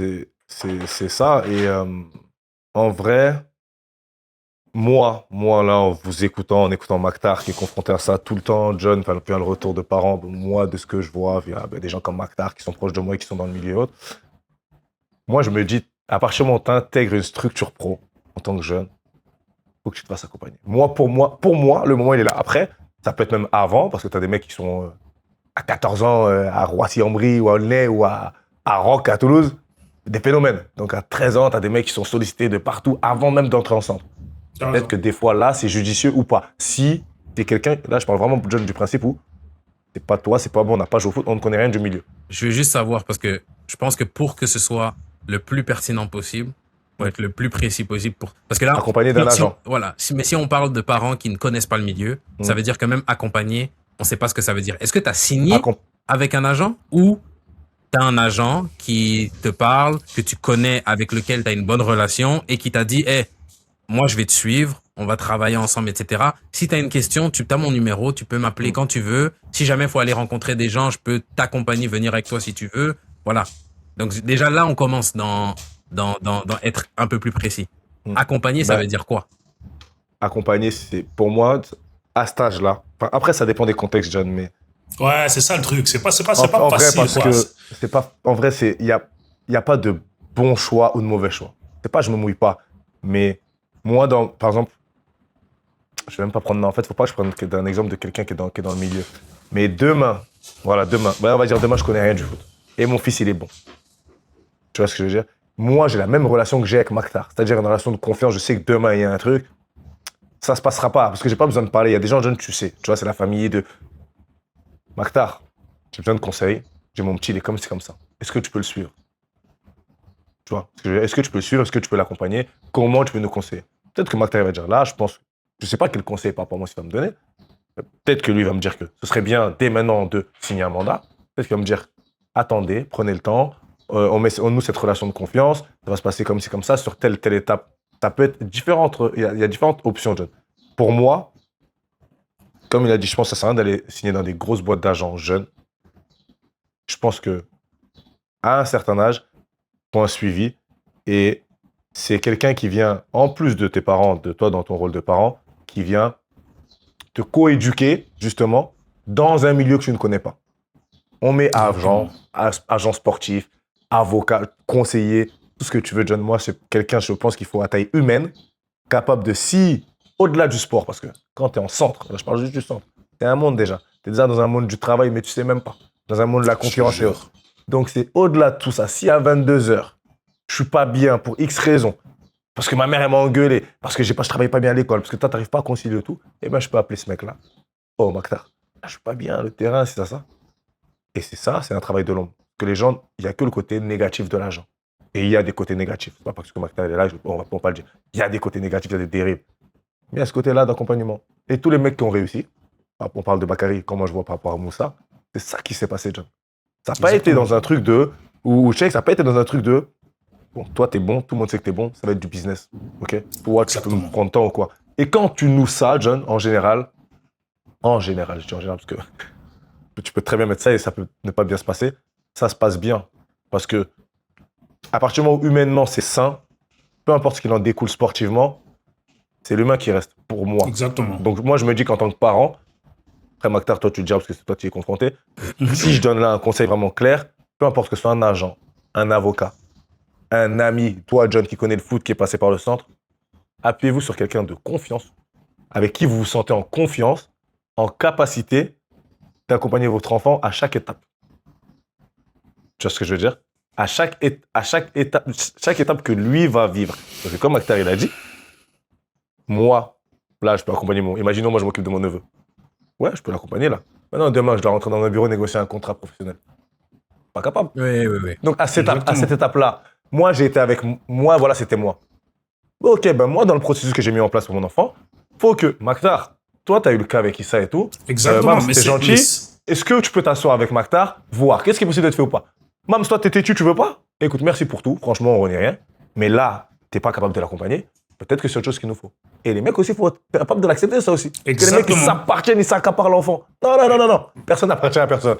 C'est ça. Et en vrai, moi, là, en vous écoutant, en écoutant Maktar, qui est confronté à ça tout le temps, John, via le retour de parents, moi, de ce que je vois, via des gens comme Maktar qui sont proches de moi et qui sont dans le milieu et autres, moi, je me dis, à partir du moment où tu intègres une structure pro, en tant que jeune, faut que tu te fasses accompagner. Pour moi, le moment, il est là. Après, ça peut être même avant, parce que tu as des mecs qui sont à 14 ans, à Roissy-en-Brie, ou à Aulnay, ou à Roques, à Toulouse, des phénomènes. Donc à 13 ans, tu as des mecs qui sont sollicités de partout, avant même d'entrer en centre. Peut-être que des fois, là, c'est judicieux ou pas. Si tu es quelqu'un, là, je parle vraiment du principe où c'est pas toi, c'est pas bon, on n'a pas joué au foot, on ne connaît rien du milieu. Je veux juste savoir, parce que je pense que pour que ce soit le plus pertinent possible, faut être le plus précis possible parce que là, accompagné d'un agent. Voilà. Mais si on parle de parents qui ne connaissent pas le milieu, ça veut dire que même accompagner, on sait pas ce que ça veut dire. Est-ce que tu as signé avec un agent ou tu as un agent qui te parle, que tu connais, avec lequel tu as une bonne relation et qui t'a dit, hey, moi, je vais te suivre, on va travailler ensemble, etc. Si tu as une question, tu as mon numéro, tu peux m'appeler quand tu veux. Si jamais il faut aller rencontrer des gens, je peux t'accompagner, venir avec toi si tu veux. Voilà. Donc déjà là, on commence dans être un peu plus précis. Accompagner, ça veut dire quoi? Accompagner, c'est pour moi, à cet âge-là. Après, ça dépend des contextes, John, mais. Ouais, c'est ça le truc. C'est pas en facile. Vrai, parce que c'est pas. En vrai, il y a pas de bon choix ou de mauvais choix. C'est pas, je me mouille pas. Mais moi, par exemple, je vais même pas prendre. En fait, faut pas que je prenne un exemple de quelqu'un qui est dans le milieu. Mais demain, on va dire demain, je connais rien du foot. Et mon fils, il est bon. Tu vois ce que je veux dire? Moi, j'ai la même relation que j'ai avec Maktar. C'est-à-dire une relation de confiance. Je sais que demain, il y a un truc. Ça se passera pas, parce que j'ai pas besoin de parler. Il y a des gens jeunes, tu sais. Tu vois, c'est la famille de Maktar. J'ai besoin de conseils. J'ai mon petit, il est comme c'est comme ça. Est-ce que tu peux le suivre? Tu Tu vois, est-ce que tu peux le suivre? Est-ce que tu peux l'accompagner? Comment tu peux nous conseiller? Peut-être que Maktar va dire là, je sais pas quel conseil par rapport à moi il va me donner. Peut-être que lui va me dire que ce serait bien dès maintenant de signer un mandat. Peut-être qu'il va me dire attendez, prenez le temps, on noue cette relation de confiance, ça va se passer comme ci, comme ça, sur telle étape. Ça peut être différent, il y a différentes options, John. Pour moi, comme il a dit, je pense que ça sert à rien d'aller signer dans des grosses boîtes d'agents jeunes. Je pense que à un certain âge, pour un suivi, et c'est quelqu'un qui vient, en plus de tes parents, de toi dans ton rôle de parent, qui vient te coéduquer, justement, dans un milieu que tu ne connais pas. On met agent sportif, avocat, conseiller, tout ce que tu veux, John. Moi, c'est quelqu'un, je pense qu'il faut à taille humaine, capable de, si, au-delà du sport, parce que quand tu es en centre, là, je parle juste du centre, c'est un monde déjà. Tu es déjà dans un monde du travail, mais tu sais même pas. Dans un monde de la concurrence et autres. Donc, c'est au-delà de tout ça. Si à 22h, je suis pas bien pour X raisons, parce que ma mère, elle m'a engueulé, parce que je travaille pas bien à l'école, parce que toi, tu n'arrives pas à concilier le tout, eh ben, je peux appeler ce mec-là. Oh, Maktar, je suis pas bien, le terrain, c'est ça. Et c'est ça, c'est un travail de l'homme. Que les gens, il n'y a que le côté négatif de l'agent. Et il y a des côtés négatifs. C'est pas parce que Maktar est là, on va pas le dire. Il y a des côtés négatifs, il y a des dérives. Mais il y a ce côté-là d'accompagnement. Et tous les mecs qui ont réussi, on parle de Bakary, comment je vois par rapport à Moussa, c'est ça qui s'est passé, John. Ça n'a pas été dans un truc de, ou Cheikh, ça n'a pas été dans un truc de, bon, toi t'es bon, tout le monde sait que t'es bon, ça va être du business. Ok? Pour voir que ça peut nous prendre temps ou quoi. Et quand tu nous ça, John, en général, je dis en général, parce que tu peux très bien mettre ça et ça peut ne pas bien se passer, ça se passe bien. Parce que, à partir du moment où humainement c'est sain, peu importe ce qu'il en découle sportivement, c'est l'humain qui reste, pour moi. Exactement. Donc moi, je me dis qu'en tant que parent, après Maktar, toi tu le dis parce que c'est toi qui es confronté, si je donne là un conseil vraiment clair, peu importe que ce soit un agent, un avocat, un ami, toi John qui connais le foot, qui est passé par le centre, appuyez-vous sur quelqu'un de confiance, avec qui vous vous sentez en confiance, en capacité d'accompagner votre enfant à chaque étape. Tu vois ce que je veux dire? À chaque étape que lui va vivre. Parce que comme Maktar il a dit, moi, là, je peux accompagner imaginons, moi, je m'occupe de mon neveu. Ouais, je peux l'accompagner, là. Maintenant, demain, je dois rentrer dans un bureau négocier un contrat professionnel. Pas capable. Oui. Donc, à cette étape-là, moi, j'ai été avec moi, voilà, c'était moi. Ok, ben moi, dans le processus que j'ai mis en place pour mon enfant, faut que, Maktar, toi, tu as eu le cas avec Issa et tout. Exactement. Mams, c'est gentil. Est-ce que tu peux t'asseoir avec Maktar, voir qu'est-ce qui est possible d'être fait ou pas? Mams, toi, t'es têtu, tu veux pas? Écoute, merci pour tout. Franchement, on n'y est rien. Mais là, t'es pas capable de l'accompagner. Peut-être que c'est autre chose qu'il nous faut. Et les mecs aussi, il faut être capable de l'accepter, ça aussi. Exactement. Que les mecs, ils s'appartiennent, ils s'accaparent l'enfant. Non. Personne n'appartient à personne.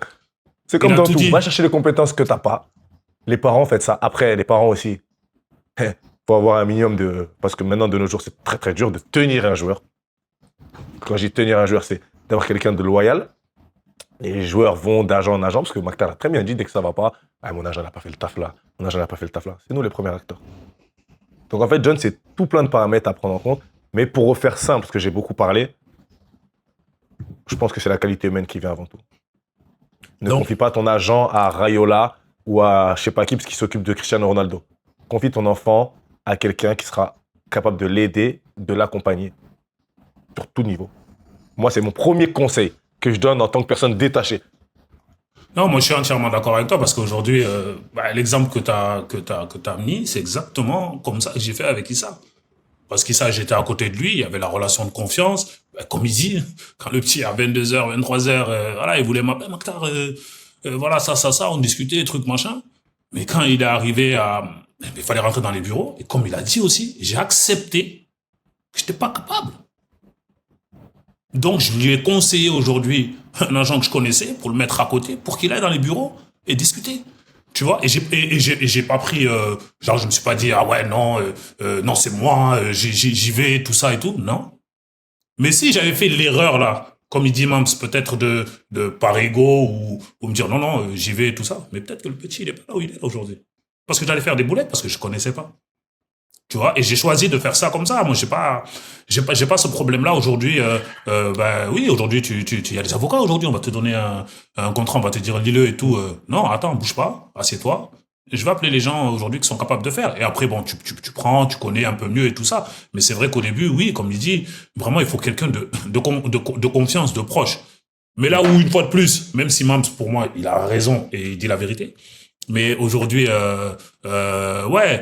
C'est comme dans tout. Va chercher les compétences que t'as pas. Les parents, faites ça. Après, les parents aussi, faut avoir un minimum de... Parce que maintenant, de nos jours, c'est très, très dur de tenir un joueur. Quand je dis tenir un joueur, c'est d'avoir quelqu'un de loyal. Les joueurs vont d'agent en agent, parce que Maktar a très bien dit, dès que ça va pas, mon agent n'a pas fait le taf là. C'est nous les premiers acteurs. Donc en fait, John, c'est tout plein de paramètres à prendre en compte. Mais pour refaire simple, parce que j'ai beaucoup parlé, je pense que c'est la qualité humaine qui vient avant tout. Ne confie pas ton agent à Rayola ou à je sais pas qui, parce qu'il s'occupe de Cristiano Ronaldo. Confie ton enfant à quelqu'un qui sera capable de l'aider, de l'accompagner sur tout niveau. Moi, c'est mon premier conseil que je donne en tant que personne détachée. Non, moi je suis entièrement d'accord avec toi parce qu'aujourd'hui, l'exemple que t'as mis, c'est exactement comme ça que j'ai fait avec Issa. Parce qu'Issa, j'étais à côté de lui, il y avait la relation de confiance. Comme il dit, quand le petit à 22h, 23h, voilà, il voulait m'appeler, Maktar, voilà, ça, on discutait, trucs, machin. Mais quand il est arrivé il fallait rentrer dans les bureaux, et comme il a dit aussi, j'ai accepté que j'étais pas capable. Donc, je lui ai conseillé aujourd'hui un agent que je connaissais pour le mettre à côté, pour qu'il aille dans les bureaux et discuter. Tu vois, et j'ai pas pris, genre, je me suis pas dit, ah ouais, non, non, c'est moi, j'y vais, tout ça et tout, non. Mais si j'avais fait l'erreur, là, comme il dit Mams, peut-être de par ego ou me dire, non, j'y vais, tout ça, mais peut-être que le petit, il est pas là où il est aujourd'hui. Parce que j'allais faire des boulettes, parce que je connaissais pas. Tu vois, et j'ai choisi de faire ça comme ça. Moi, j'ai pas ce problème-là aujourd'hui. Oui, aujourd'hui, il y a des avocats aujourd'hui. On va te donner un contrat, on va te dire lis-le et tout. Non, attends, bouge pas, assieds-toi. Je vais appeler les gens aujourd'hui qui sont capables de faire. Et après, bon, tu prends, tu connais un peu mieux et tout ça. Mais c'est vrai qu'au début, oui, comme il dit, vraiment, il faut quelqu'un de confiance, de proche. Mais là où, une fois de plus, même si Mams, pour moi, il a raison et il dit la vérité, Mais aujourd'hui, ouais,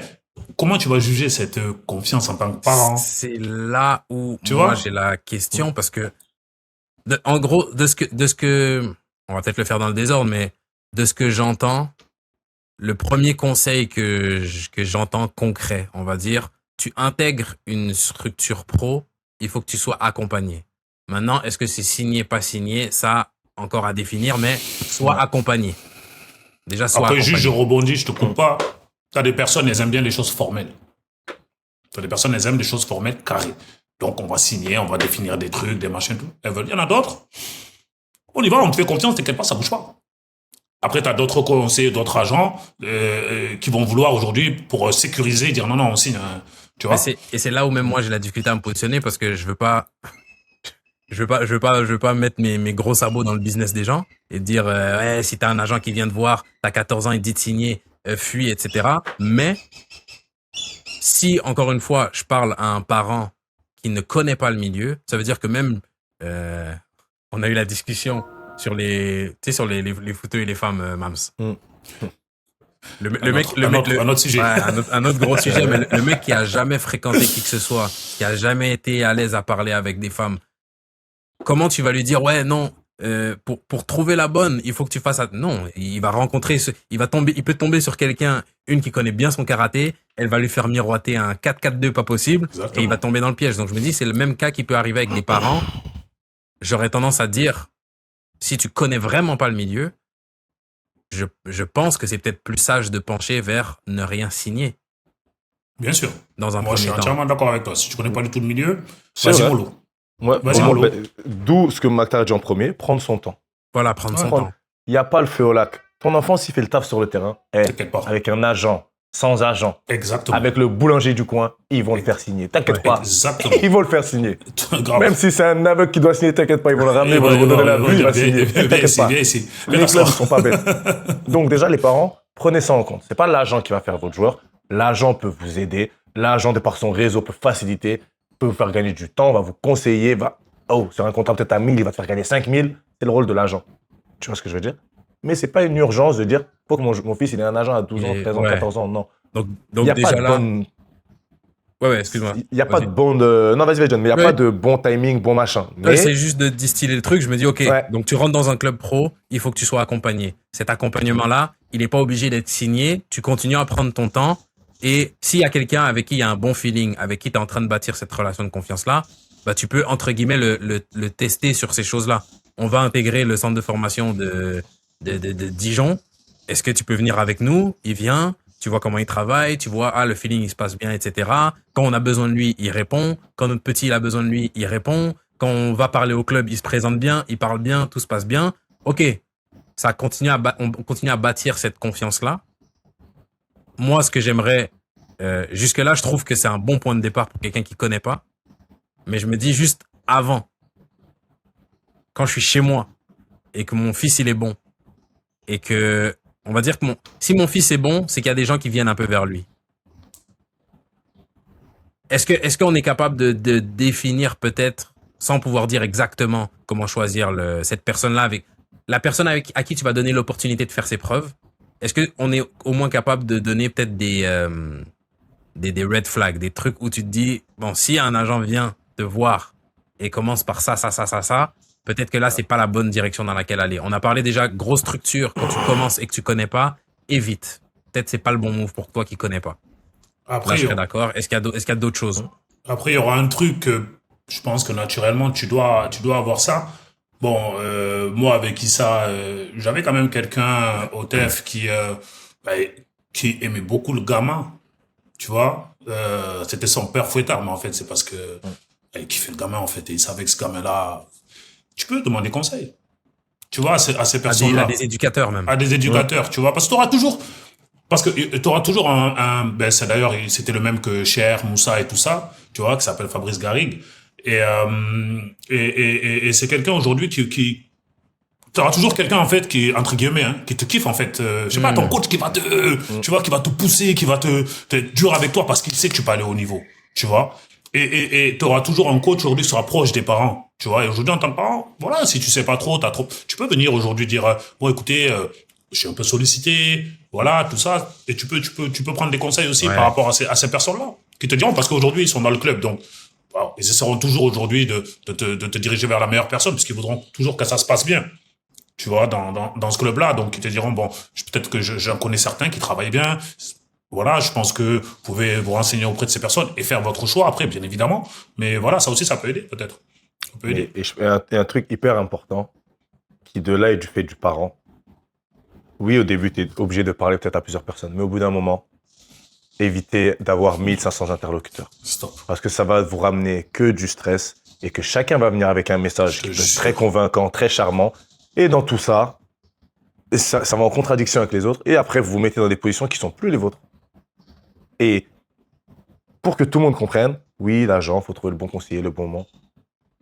comment tu vas juger cette confiance en tant que parent? C'est là où Tu moi vois? j'ai la question parce que en gros de ce que on va peut-être le faire dans le désordre, mais de ce que j'entends, le premier conseil que j'entends concret, on va dire, tu intègres une structure pro, il faut que tu sois accompagné. Maintenant, est-ce que c'est signé, pas signé, ça encore à définir, mais sois Ouais. accompagné. Déjà, sois Après, juste, je accompagné. rebondis, je te coupe pas. T'as des personnes, elles aiment bien les choses formelles. T'as des personnes, elles aiment des choses formelles, carrées. Donc, on va signer, on va définir des trucs, des machins, tout. Elles veulent. Il y en a d'autres. On y va, on te fait confiance, t'inquiète pas, ça bouge pas. Après, t'as d'autres conseillers, d'autres agents qui vont vouloir aujourd'hui, pour sécuriser, dire non, non, on signe. Tu Mais vois? et c'est là où même moi j'ai la difficulté à me positionner parce que je veux pas mettre mes gros sabots dans le business des gens et dire, ouais, si t'as un agent qui vient te voir, t'as 14 ans, il te dit de signer, fuis, etc. Mais, si, encore une fois, je parle à un parent qui ne connaît pas le milieu, ça veut dire que même, euh, on a eu la discussion sur tu sais, sur les footeux et les femmes, Mams. Mm. Le mec, Un autre sujet. ouais, un autre gros sujet, mais le mec qui a jamais fréquenté qui que ce soit, qui a jamais été à l'aise à parler avec des femmes, comment tu vas lui dire, ouais, non, pour trouver la bonne, il faut que tu fasses non, il va rencontrer il peut tomber sur quelqu'un, une qui connaît bien son karaté, elle va lui faire miroiter un 4-4-2 pas possible, et il va Exactement. tomber dans le piège. Donc je me dis, c'est le même cas qui peut arriver avec des parents. J'aurais tendance à dire, si tu connais vraiment pas le milieu, je pense que c'est peut-être plus sage de pencher vers ne rien signer Bien sûr. dans un Moi, je suis premier temps. entièrement d'accord avec toi. Si tu connais pas du tout le milieu, C'est vas-y, vrai. mollo. Ouais, Vas-y, pour moi, mollo. d'où ce que Maktar a dit en premier, prendre son temps. Voilà, prendre son Prendre- temps. Il n'y a pas le feu au lac. Ton enfant, s'il fait le taf sur le terrain, T'inquiète pas. avec un agent, sans agent, Exactement. avec le boulanger du coin, ils vont le faire signer. T'inquiète pas. Exactement. Ils vont le faire signer. Grave. Même si c'est un aveugle qui doit signer, t'inquiète pas, ils vont le ramener, ils vont lui redonner la vue, il va signer. T'inquiète pas. Viens ici. Les clubs ne sont pas bêtes. Donc déjà, les parents, prenez ça en compte. C'est pas l'agent qui va faire votre joueur. L'agent peut vous aider. L'agent, de par son réseau, peut faciliter, peut vous faire gagner du temps, va vous conseiller, sur un contrat peut-être à 1000, il va te faire gagner 5000. C'est le rôle de l'agent. Tu vois ce que je veux dire? Mais c'est pas une urgence de dire, faut que mon fils, il ait un agent à 12 ans, 13 ans, Ouais. 14 ans. Non. Donc Il n'y a déjà pas de là, bonne... ouais, excuse-moi. Il n'y a pas Vas-y. de bon... Non, vas-y, John, mais il n'y a Ouais. pas de bon timing, bon machin. Toi, Mais... c'est juste de distiller le truc. Je me dis, ok, Ouais. donc tu rentres dans un club pro, il faut que tu sois accompagné. Cet accompagnement-là, il n'est pas obligé d'être signé. Tu continues à prendre ton temps. Et s'il y a quelqu'un avec qui il y a un bon feeling, avec qui tu es en train de bâtir cette relation de confiance-là, bah, tu peux, entre guillemets, le tester sur ces choses-là. On va intégrer le centre de formation de Dijon. Est-ce que tu peux venir avec nous? Il vient. Tu vois comment il travaille, tu vois, le feeling, il se passe bien, etc. Quand on a besoin de lui, il répond. Quand notre petit, il a besoin de lui, il répond. Quand on va parler au club, il se présente bien, il parle bien, tout se passe bien. Ok, ça continue on continue à bâtir cette confiance-là. Moi, ce que j'aimerais, jusque-là, je trouve que c'est un bon point de départ pour quelqu'un qui connaît pas. Mais je me dis juste avant, quand je suis chez moi et que mon fils, il est bon, et que, on va dire que si mon fils est bon, c'est qu'il y a des gens qui viennent un peu vers lui. Est-ce qu'on est capable de définir peut-être, sans pouvoir dire exactement comment choisir cette personne-là avec la personne à qui tu vas donner l'opportunité de faire ses preuves? Est-ce qu'on est au moins capable de donner peut-être des red flags, des trucs où tu te dis, bon, si un agent vient te voir et commence par ça, peut-être que là, c'est pas la bonne direction dans laquelle aller. On a parlé déjà grosse structure, quand tu commences et que tu connais pas, évite. Peut-être c'est pas le bon move pour toi qui connais pas. Là, Après, je serais d'accord. Est-ce qu'il y a d'autres choses? après, il y aura un truc que je pense que naturellement, tu dois avoir ça. Bon, moi, avec Issa, j'avais quand même quelqu'un au TEF qui aimait beaucoup le gamin, tu vois. C'était son père fouettard, mais en fait, c'est parce que il kiffait le gamin, en fait, et il savait que ce gamin-là, tu peux demander conseil. Tu vois, à ces personnes-là. À des éducateurs même. À des éducateurs, tu vois, parce que t'auras toujours ben c'est d'ailleurs, c'était le même que Cher, Moussa et tout ça, tu vois, qui s'appelle Fabrice Garrigue. Et c'est quelqu'un aujourd'hui qui t'auras toujours quelqu'un, en fait, qui, entre guillemets, hein, qui te kiffe, en fait. Je sais pas, ton coach qui va tu vois, qui va te pousser, qui va te dur avec toi parce qu'il sait que tu peux aller au niveau, tu vois. Et t'auras toujours un coach aujourd'hui qui sera proche des parents. Tu vois, et aujourd'hui, en tant que parent, voilà, si tu sais pas trop, tu peux venir aujourd'hui dire, bon, écoutez, je suis un peu sollicité, voilà, tout ça. Et tu peux prendre des conseils aussi par rapport à ces personnes-là, qui te diront, parce qu'aujourd'hui, ils sont dans le club, donc, alors, ils essaieront toujours aujourd'hui de te diriger vers la meilleure personne, parce qu'ils voudront toujours que ça se passe bien. Tu vois, dans ce club-là, donc ils te diront, bon, peut-être que j'en connais certains qui travaillent bien. Voilà, je pense que vous pouvez vous renseigner auprès de ces personnes et faire votre choix après, bien évidemment. Mais voilà, ça aussi, ça peut aider, peut-être. Ça peut aider. Et un truc hyper important, qui de là est du fait du parent. Oui, au début, tu es obligé de parler peut-être à plusieurs personnes, mais au bout d'un moment, évitez d'avoir 1500 interlocuteurs. Stop. Parce que ça va vous ramener que du stress et que chacun va venir avec un message qui peut être très convaincant, très charmant. Et dans tout ça, ça va en contradiction avec les autres. Et après, vous vous mettez dans des positions qui sont plus les vôtres. Et pour que tout le monde comprenne, oui, l'agent, il faut trouver le bon conseiller, le bon moment.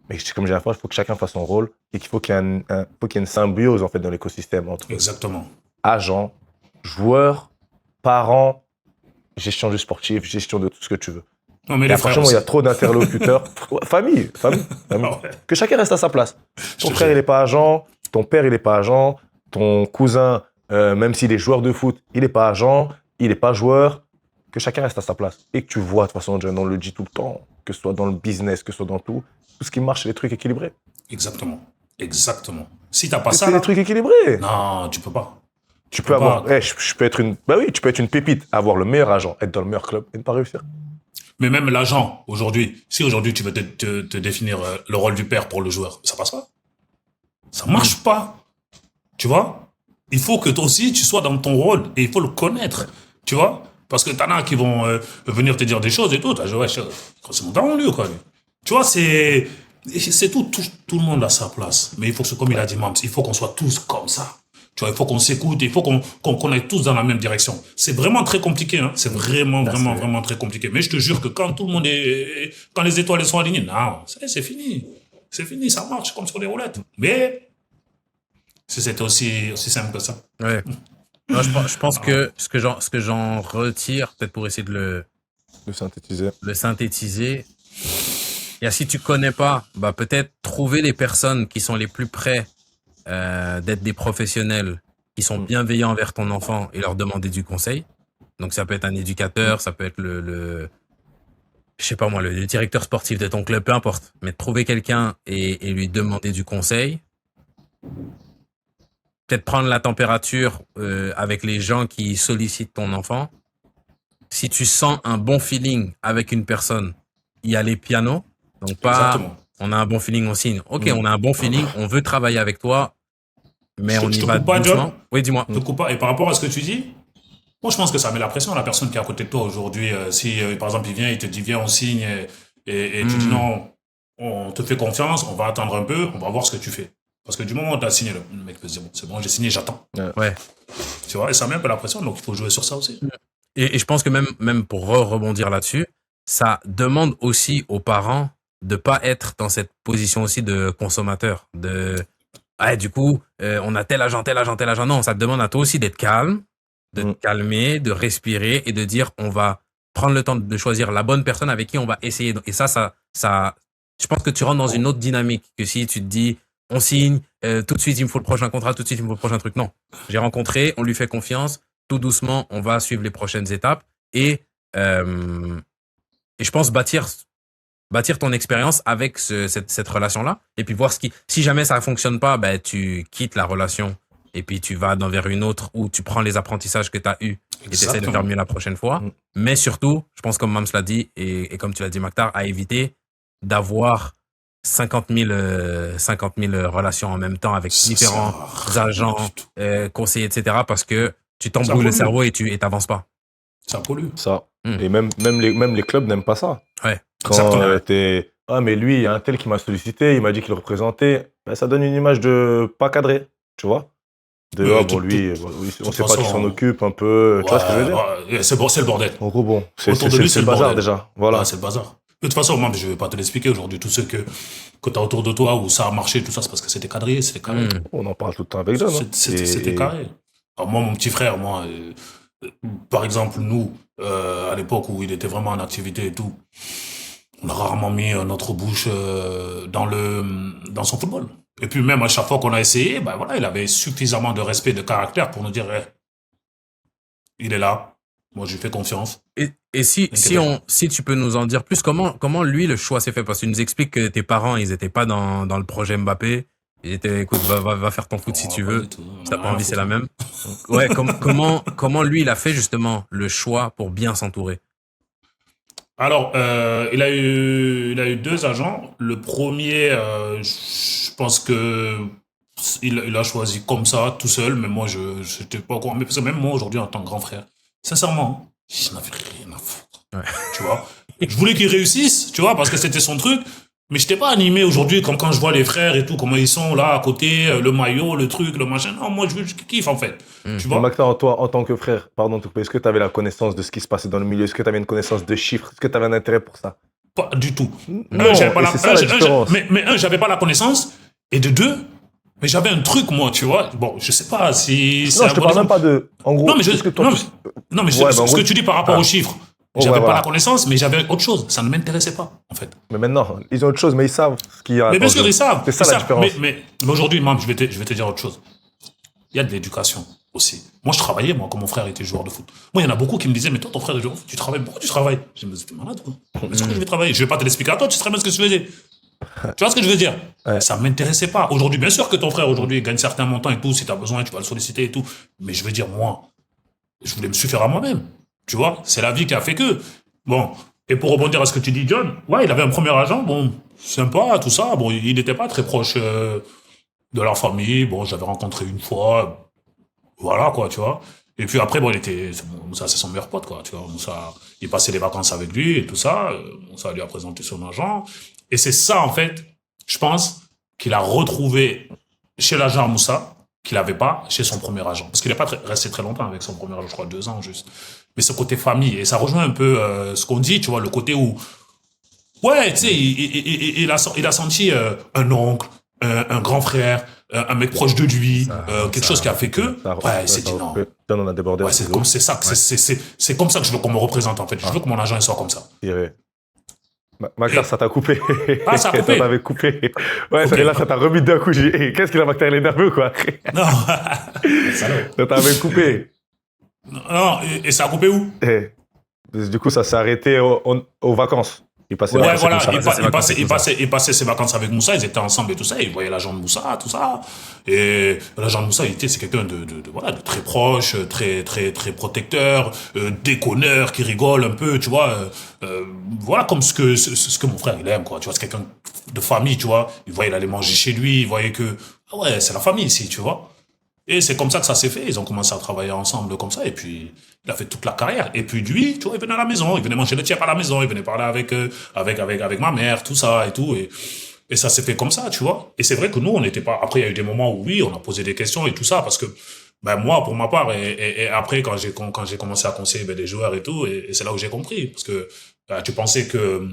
Mais comme j'ai dit la fois, il faut que chacun fasse son rôle et qu'il faut qu'il y ait une symbiose en fait dans l'écosystème entre agents, joueurs, parents, gestion du sportif, gestion de tout ce que tu veux. Non, mais et franchement, il y a trop d'interlocuteurs. famille. Que chacun reste à sa place. Ton frère, il n'est pas agent. Ton père, il n'est pas agent. Ton cousin, même s'il est joueur de foot, il n'est pas agent. Il n'est pas joueur. Que chacun reste à sa place. Et que tu vois, de toute façon, on le dit tout le temps, que ce soit dans le business, que ce soit dans tout ce qui marche, c'est les trucs équilibrés. Exactement. Si t'as pas ça. C'est des trucs équilibrés. Non, tu peux pas. Tu peux avoir. Je peux être une. Bah oui, tu peux être une pépite, avoir le meilleur agent, être dans le meilleur club et ne pas réussir. Mais même l'agent, aujourd'hui, si aujourd'hui tu veux te définir le rôle du père pour le joueur, ça passe pas. Ça marche pas. Tu vois? Il faut que toi aussi, tu sois dans ton rôle et il faut le connaître. Tu vois? Parce que t'en as qui vont venir te dire des choses et tout. T'as dit, ouais, c'est mon daron, lui, quoi. Tu vois, c'est tout le monde a sa place. Mais il faut que, comme il a dit Mams, il faut qu'on soit tous comme ça. Tu vois, il faut qu'on s'écoute, il faut qu'on aille tous dans la même direction. C'est vraiment très compliqué, hein. C'est vraiment très compliqué. Mais je te jure que quand tout le monde quand les étoiles sont alignées, non, c'est fini. C'est fini, ça marche comme sur des roulettes. Mais, c'était aussi simple que ça. Ouais. Non, je pense que ce que j'en retire, peut-être pour essayer de le synthétiser, et si tu connais pas, bah, peut-être trouver les personnes qui sont les plus près d'être des professionnels qui sont bienveillants envers ton enfant et leur demander du conseil. Donc ça peut être un éducateur, ça peut être je sais pas moi, le directeur sportif de ton club, peu importe. Mais trouver quelqu'un et lui demander du conseil. Peut-être prendre la température avec les gens qui sollicitent ton enfant. Si tu sens un bon feeling avec une personne, y aller piano. Donc pas, exactement. On a un bon feeling, on signe. Ok, on a un bon feeling, on veut travailler avec toi. Mais on y va doucement. Oui, dis-moi. Je te coupe pas. Et par rapport à ce que tu dis, moi, je pense que ça met la pression à la personne qui est à côté de toi aujourd'hui. Si, par exemple, il vient, il te dit, viens, on signe, et tu dis non, on te fait confiance, on va attendre un peu, on va voir ce que tu fais. Parce que du moment où tu as signé, le mec peut se dire, bon, c'est bon, j'ai signé, j'attends. Ouais. Tu vois, et ça met un peu la pression, donc il faut jouer sur ça aussi. Et je pense que même pour rebondir là-dessus, ça demande aussi aux parents de pas être dans cette position aussi de consommateur, du coup, on a tel agent. Non, ça te demande à toi aussi d'être calme, de te calmer, de respirer et de dire, on va prendre le temps de choisir la bonne personne avec qui on va essayer. Et ça, je pense que tu rentres dans une autre dynamique que si tu te dis, on signe, tout de suite, il me faut le prochain contrat, tout de suite, il me faut le prochain truc. Non. J'ai rencontré, on lui fait confiance, tout doucement, on va suivre les prochaines étapes et je pense bâtir ton expérience avec cette relation-là et puis voir si jamais ça fonctionne pas, ben, tu quittes la relation et puis tu vas vers une autre où tu prends les apprentissages que tu as eus et tu essaies de faire mieux la prochaine fois. Mais surtout, je pense comme Mams l'a dit et comme tu l'as dit Maktar, à éviter d'avoir 50 000 relations en même temps avec différents agents, conseillers, etc. parce que tu t'embrouilles le cerveau et tu t'avances pas. Ça pollue. Ça. Et même les clubs n'aiment pas ça. Ouais. Quand t'es, mais lui, il y a un tel qui m'a sollicité, il m'a dit qu'il le représentait, ben, ça donne une image de pas cadré, tu vois. Lui, on sait pas qui s'en occupe un peu, tu vois ce que je veux dire. C'est le bordel. En gros, bon, c'est le bazar déjà. Voilà. Ouais, c'est le bazar. De toute façon, moi, je vais pas te l'expliquer aujourd'hui. Tous ceux que t'as autour de toi où ça a marché, tout ça, c'est parce que c'était cadré, c'était carré. On en parle tout le temps avec John. C'était carré. Alors moi, mon petit frère, par exemple, nous, à l'époque où il était vraiment en activité et tout, on a rarement mis notre bouche dans son football. Et puis même à chaque fois qu'on a essayé, ben voilà, il avait suffisamment de respect, de caractère pour nous dire, il est là, moi je lui fais confiance. Et si tu peux nous en dire plus, comment lui le choix s'est fait? Parce que tu nous expliques que tes parents, ils étaient pas dans le projet Mbappé. Ils étaient, écoute, va faire ton foot si tu veux. Si t'as pas envie, c'est la même. Ouais, comment lui il a fait justement le choix pour bien s'entourer? Alors, il a eu 2 agents. Le premier, je pense que il a choisi comme ça, tout seul, mais moi, je n'étais pas au courant. Mais parce que même moi, aujourd'hui, en tant que grand frère, sincèrement, je n'avais rien à foutre. Ouais. Tu vois? Je voulais qu'il réussisse, tu vois, parce que c'était son truc. Mais je n'étais pas animé aujourd'hui, comme quand je vois les frères et tout, comment ils sont là, à côté, le maillot, le truc, le machin. Non, moi, je kiffe, en fait. Tu vois? Mactar, toi, en tant que frère, pardon, est-ce que tu avais la connaissance de ce qui se passait dans le milieu? Est-ce que tu avais une connaissance de chiffres? Est-ce que tu avais un intérêt pour ça? Pas du tout. Non, c'est ça la différence. Mais j'avais pas la connaissance. Et de 2, mais j'avais un truc, moi, tu vois. Bon, je sais pas si... Non, je te parle même pas de... En gros, non, mais ce que tu dis par rapport aux chiffres, j'avais pas la connaissance, mais j'avais autre chose. Ça ne m'intéressait pas, en fait. Mais maintenant, ils ont autre chose, mais ils savent ce qu'il y a. Mais bien sûr, ils savent. C'est ça la différence. Mais aujourd'hui, même, je vais te dire autre chose. Il y a de l'éducation aussi. Moi, je travaillais, moi, quand mon frère était joueur de foot. Moi, il y en a beaucoup qui me disaient, mais toi, ton frère est joueur de foot, tu travailles. Pourquoi tu travailles? Je me disais, t'es malade, quoi. Mais c'est quoi que je vais travailler? Je vais pas te l'expliquer à toi, tu sais très bien ce que je faisais. Tu vois ce que je veux dire? Ouais. Ça m'intéressait pas. Aujourd'hui, bien sûr que ton frère, aujourd'hui, gagne certains montants et tout. Si tu as besoin, tu vas le solliciter et tout. Mais je veux dire, moi, je voulais me suffire à moi-même. Tu vois? C'est la vie qui a fait que. Bon. Et pour rebondir à ce que tu dis, John, ouais, il avait un premier agent, bon, sympa, tout ça. Bon, il n'était pas très proche de leur famille. Bon, j'avais rencontré une fois. Voilà, quoi, tu vois. Et puis après, bon, Moussa, c'est son meilleur pote, quoi, tu vois. Moussa, il passait les vacances avec lui et tout ça. Moussa lui a présenté son agent. Et c'est ça, en fait, je pense, qu'il a retrouvé chez l'agent Moussa, qu'il n'avait pas chez son premier agent. Parce qu'il n'est pas resté très longtemps avec son premier agent, je crois 2 ans juste. Mais ce côté famille, et ça rejoint un peu ce qu'on dit, tu vois, le côté où, ouais, tu sais, il a senti un oncle, un grand frère, un mec proche de lui, quelque chose qui a fait que, ouais, il s'est dit non. On en a débordé. Ouais, c'est comme ça que je veux qu'on me représente, en fait. Je veux que mon agent soit comme ça. Mactar, ça t'a coupé. Ah, ça a coupé. Ça t'avait coupé. Ouais, Okay. Et là, ça t'a remis d'un coup. Qu'est-ce qu'il a, Mactar? Il est nerveux, quoi. Non. Ça t'avait coupé. Non, et ça a coupé où? Du coup, ça s'est arrêté aux vacances. Il passait il passait ses vacances avec Moussa, ils étaient ensemble et tout ça, il voyait l'agent de Moussa, tout ça. Et l'agent de Moussa, c'est quelqu'un de très proche, très protecteur, déconneur, qui rigole un peu, tu vois. Voilà comme ce que mon frère il aime, quoi. Tu vois, c'est quelqu'un de famille, tu vois. Il voyait, il allait manger chez lui, il voyait que, ah ouais, c'est la famille ici, tu vois. Et c'est comme ça que ça s'est fait. Ils ont commencé à travailler ensemble comme ça. Et puis, il a fait toute la carrière. Et puis, lui, tu vois, il venait à la maison. Il venait manger le tiep à la maison. Il venait parler avec ma mère, tout ça et tout. Et ça s'est fait comme ça, tu vois. Et c'est vrai que nous, on n'était pas... Après, il y a eu des moments où, oui, on a posé des questions et tout ça. Parce que, ben, moi, pour ma part, et après, quand j'ai commencé à conseiller des joueurs et tout, et c'est là où j'ai compris. Parce que, tu pensais que,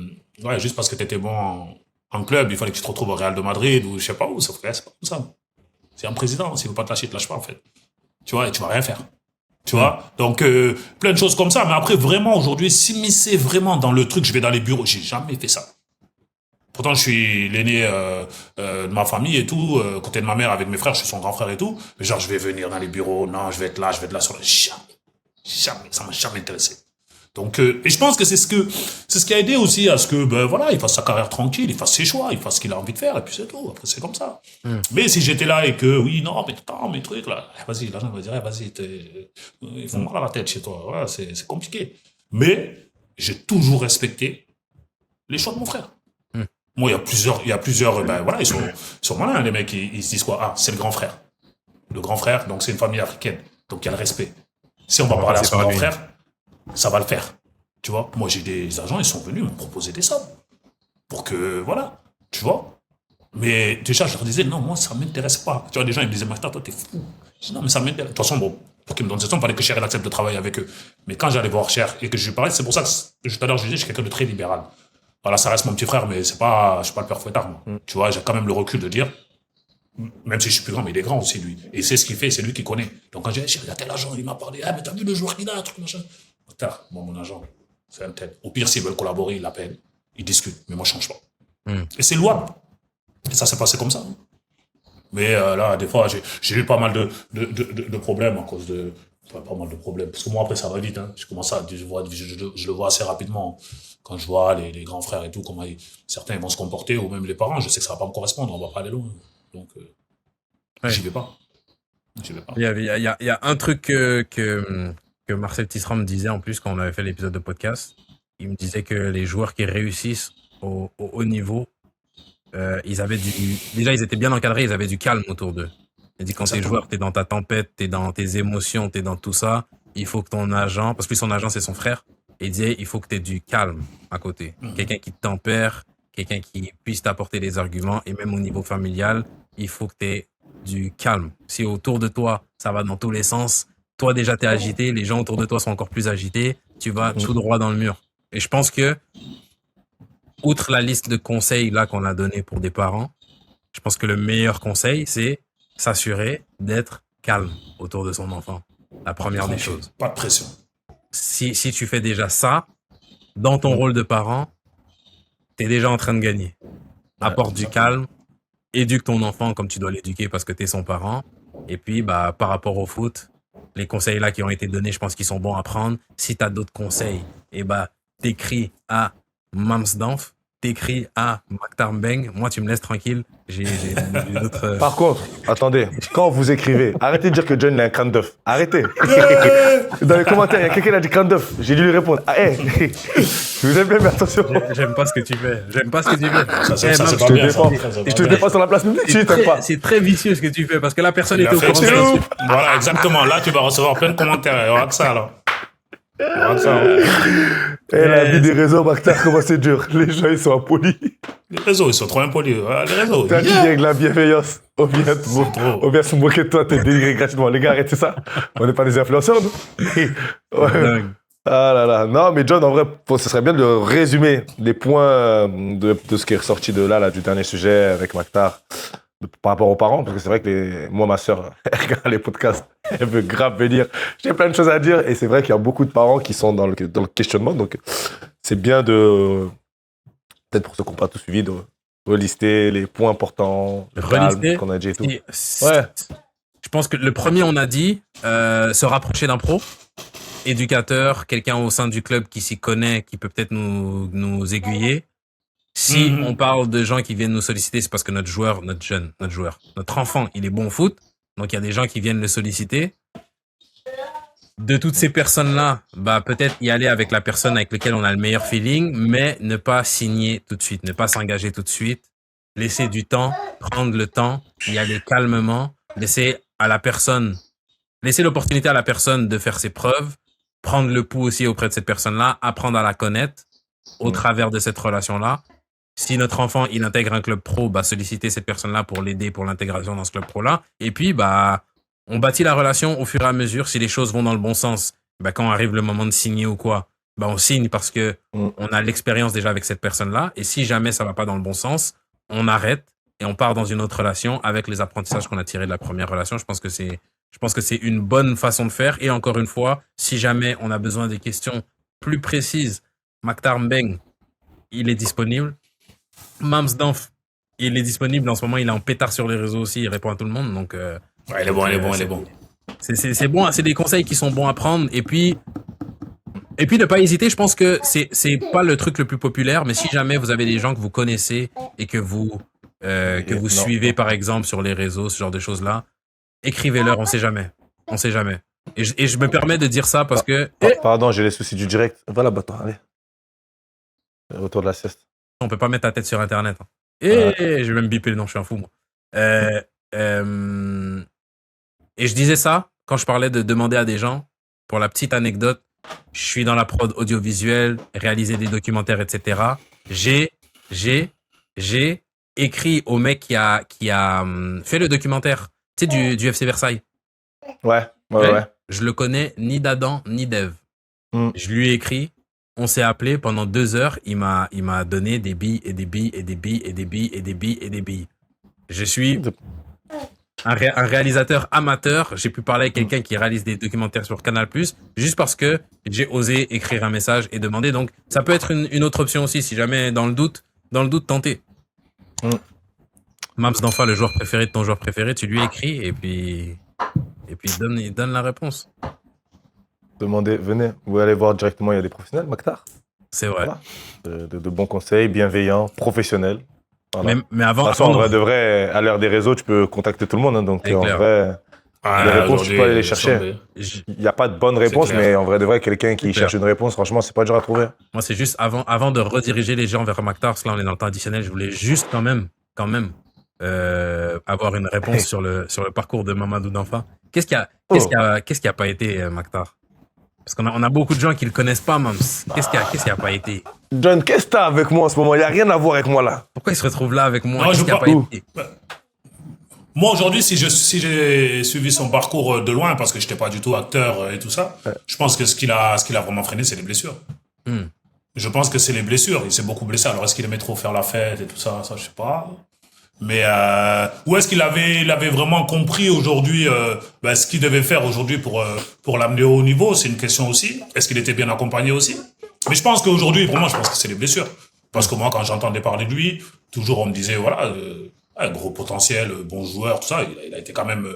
ouais, juste parce que t'étais bon en club, il fallait que tu te retrouves au Real de Madrid ou je sais pas où. C'est pas comme ça. C'est un président, s'il veut pas te lâcher, il te lâche pas, en fait. Tu vois, et tu vas rien faire. Tu vois? Donc, plein de choses comme ça. Mais après, vraiment, aujourd'hui, s'immiscer vraiment dans le truc, je vais dans les bureaux, j'ai jamais fait ça. Pourtant, je suis l'aîné de ma famille et tout, côté de ma mère avec mes frères, je suis son grand frère et tout. Mais genre, je vais venir dans les bureaux, non, je vais être là sur le... Jamais, ça m'a jamais intéressé. Donc, et je pense que c'est ce qui a aidé aussi à ce que, ben voilà, il fasse sa carrière tranquille, il fasse ses choix, il fasse ce qu'il a envie de faire, et puis c'est tout. Après, c'est comme ça. Mais si j'étais là et que, oui, non, mais attends, mes trucs, là, vas-y, l'agent va dire, vas-y, ils font mal à la tête chez toi, voilà, c'est compliqué. Mais, j'ai toujours respecté les choix de mon frère. Moi, il y a plusieurs, ben voilà, ils sont malins, les mecs, ils se disent quoi? Ah, c'est le grand frère. Le grand frère, donc c'est une famille africaine. Donc, il y a le respect. Si on va parler à son grand frère, ça va le faire. Tu vois, moi j'ai des agents, ils sont venus me proposer des sommes. Pour que, voilà, tu vois. Mais déjà, je leur disais, non, moi ça m'intéresse pas. Tu vois, des gens ils me disaient, Mactar, toi t'es fou. Je dis, non, mais ça m'intéresse. De toute façon, bon, pour qu'ils me donnent ces sommes, il fallait que Cher accepte de travailler avec eux. Mais quand j'allais voir Cher et que je lui parlais, c'est pour ça que tout à l'heure je disais, je suis quelqu'un de très libéral. Voilà, ça reste mon petit frère, mais je suis pas le père fouettard, moi. Tu vois, j'ai quand même le recul de dire, même si je suis plus grand, mais il est grand aussi, lui. Et c'est ce qu'il fait, c'est lui qui connaît. Donc quand j'ai dit, il y a tel agent, il m'a parlé, ah, mais t'as vu le joueur qu'il a, un truc, machin. Bon, mon agent, c'est un tel. Au pire, s'ils veulent collaborer, ils l'appellent, ils discutent, mais moi, je change pas. Et c'est louable. Et ça s'est passé comme ça. Mais là, des fois, j'ai eu pas mal de problèmes à cause de... Enfin, pas mal de problèmes. Parce que moi, après, ça va vite. Hein. Je commence à... Je le vois assez rapidement. Quand je vois les grands frères et tout, comment certains vont se comporter, ou même les parents, je sais que ça va pas me correspondre, on va pas aller loin. Donc, j'y vais pas. Il y a un truc que Marcel Tisserand me disait en plus quand on avait fait l'épisode de podcast. Il me disait que les joueurs qui réussissent au haut niveau, déjà ils étaient bien encadrés, ils avaient du calme autour d'eux. Il dit quand t'es joueur, t'es dans ta tempête, t'es dans tes émotions, t'es dans tout ça. Il faut que ton agent, parce que son agent c'est son frère, il disait il faut que t'aies du calme à côté, quelqu'un qui te tempère, quelqu'un qui puisse t'apporter des arguments, et même au niveau familial, il faut que t'aies du calme. Si autour de toi ça va dans tous les sens, toi déjà t'es agité, les gens autour de toi sont encore plus agités, tu vas tout droit dans le mur. Et je pense que outre la liste de conseils là qu'on a donné pour des parents, je pense que le meilleur conseil, c'est s'assurer d'être calme autour de son enfant. La première des choses. Pas de pression. Si tu fais déjà ça, dans ton rôle de parent, t'es déjà en train de gagner. Apporte du calme, éduque ton enfant comme tu dois l'éduquer parce que t'es son parent. Et puis, par rapport au foot, les conseils là qui ont été donnés, je pense qu'ils sont bons à prendre. Si t'as d'autres conseils, t'écris à Mamsdanf, t'écris à Maktar Mbeng. Moi, tu me laisses tranquille. J'ai d'autres... Par contre, attendez, quand vous écrivez, arrêtez de dire que John il a un crâne d'œuf. Arrêtez. Dans les commentaires, il y a quelqu'un qui a dit crâne d'œuf. J'ai dû lui répondre. Je vous aime bien, mais attention. J'aime pas ce que tu fais. J'aime pas ce que tu fais. Ça, c'est pas bien. Je te défends sur la place publique. C'est très vicieux ce que tu fais parce que la personne était au courant. Voilà, exactement. Là, tu vas recevoir plein de commentaires. Il y aura que ça, là. La vie des réseaux, Maktar, comment c'est dur. Les gens, ils sont impolis. Les réseaux, ils sont trop impolis. Les réseaux. Toi, tu dis avec la bienveillance. On vient se moquer de toi, t'es dénigré gratuitement. Les gars, arrêtez ça. On n'est pas des influenceurs, nous. Ouais. Ah là là. Non, mais John, en vrai, ce serait bien de résumer les points de ce qui est ressorti là, du dernier sujet avec Maktar. Par rapport aux parents, parce que c'est vrai que moi, ma sœur, elle regarde les podcasts, elle veut grave venir. J'ai plein de choses à dire et c'est vrai qu'il y a beaucoup de parents qui sont dans le questionnement. Donc, c'est bien peut-être pour ceux qui n'ont pas tout suivi, de relister les points importants, qu'on a dit et tout. Ouais. Je pense que le premier, on a dit, se rapprocher d'un pro, éducateur, quelqu'un au sein du club qui s'y connaît, qui peut peut-être nous aiguiller. Si on parle de gens qui viennent nous solliciter, c'est parce que notre enfant, il est bon au foot. Donc, il y a des gens qui viennent le solliciter. De toutes ces personnes-là, peut-être y aller avec la personne avec laquelle on a le meilleur feeling, mais ne pas signer tout de suite, ne pas s'engager tout de suite. Laisser du temps, prendre le temps, y aller calmement, laisser l'opportunité à la personne de faire ses preuves, prendre le pouls aussi auprès de cette personne-là, apprendre à la connaître au travers de cette relation-là. Si notre enfant, il intègre un club pro, solliciter cette personne-là pour l'aider pour l'intégration dans ce club pro-là. Et puis, on bâtit la relation au fur et à mesure. Si les choses vont dans le bon sens, quand arrive le moment de signer ou quoi, on signe parce que on a l'expérience déjà avec cette personne-là. Et si jamais ça va pas dans le bon sens, on arrête et on part dans une autre relation avec les apprentissages qu'on a tirés de la première relation. Je pense que c'est une bonne façon de faire. Et encore une fois, si jamais on a besoin des questions plus précises, Maktar Mbeng, il est disponible. Mamsdanf, il est disponible en ce moment, il est en pétard sur les réseaux aussi, il répond à tout le monde, donc... il est bon. C'est bon, c'est des conseils qui sont bons à prendre, et puis ne pas hésiter, je pense que c'est pas le truc le plus populaire, mais si jamais vous avez des gens que vous connaissez et que vous suivez par exemple sur les réseaux, ce genre de choses-là, écrivez-leur, on sait jamais. Et je me permets de dire ça parce que... Pardon, j'ai les soucis du direct. Va là-bas, toi, allez. Retour de la sieste. On peut pas mettre ta tête sur Internet. Je vais même biper le nom, je suis un fou, moi. Et je disais ça quand je parlais de demander à des gens, pour la petite anecdote, je suis dans la prod audiovisuelle, réaliser des documentaires, etc. J'ai écrit au mec qui a fait le documentaire, tu sais, du FC Versailles. Ouais. Je le connais ni d'Adam ni d'Ève. Je lui ai écrit. On s'est appelé pendant 2 heures. Il m'a donné des billes et des billes et des billes et des billes et des billes et des billes. Je suis un réalisateur amateur. J'ai pu parler avec quelqu'un qui réalise des documentaires sur Canal+, juste parce que j'ai osé écrire un message et demander. Donc, ça peut être une autre option aussi, si jamais dans le doute, tentez. Mams d'Enfa, le joueur préféré de ton joueur préféré, tu lui écris et puis il donne la réponse. Demandez, venez, vous allez voir directement, il y a des professionnels, Maktar. C'est vrai. Voilà. De bons conseils, bienveillants, professionnels. Voilà. Mais avant, de toute façon, en vrai, de vrai, à l'heure des réseaux, tu peux contacter tout le monde. Hein, donc, en vrai, les réponses, tu peux aller les chercher. Il n'y a pas de bonne réponse, mais en vrai, de vrai, quelqu'un qui cherche une réponse, franchement, c'est pas dur à trouver. Moi, c'est juste avant de rediriger les gens vers Maktar, parce que là, on est dans le temps additionnel, je voulais juste quand même, avoir une réponse sur le parcours de Mamadou d'Enfa. Qu'est-ce qui a pas été, Maktar? Parce qu'on a beaucoup de gens qui le connaissent pas, Mams. Qu'est-ce qui a pas été? John, qu'est-ce que t'as avec moi en ce moment? Il n'y a rien à voir avec moi là. Pourquoi il se retrouve là avec moi? Non, Qu'est-ce qui a pas été? Moi, aujourd'hui, si j'ai suivi son parcours de loin, parce que je n'étais pas du tout acteur et tout ça, je pense que ce qu'il a vraiment freiné, c'est les blessures. Je pense que c'est les blessures. Il s'est beaucoup blessé. Alors, est-ce qu'il aimait trop faire la fête et tout ça? Ça, je sais pas. Mais où est-ce qu'il avait vraiment compris aujourd'hui ce qu'il devait faire aujourd'hui pour l'amener au haut niveau? C'est une question aussi. Est-ce qu'il était bien accompagné aussi? Mais je pense qu'aujourd'hui, pour moi, je pense que c'est les blessures. Parce que moi, quand j'entendais parler de lui, toujours on me disait voilà, gros potentiel, bon joueur, tout ça. Il a été quand même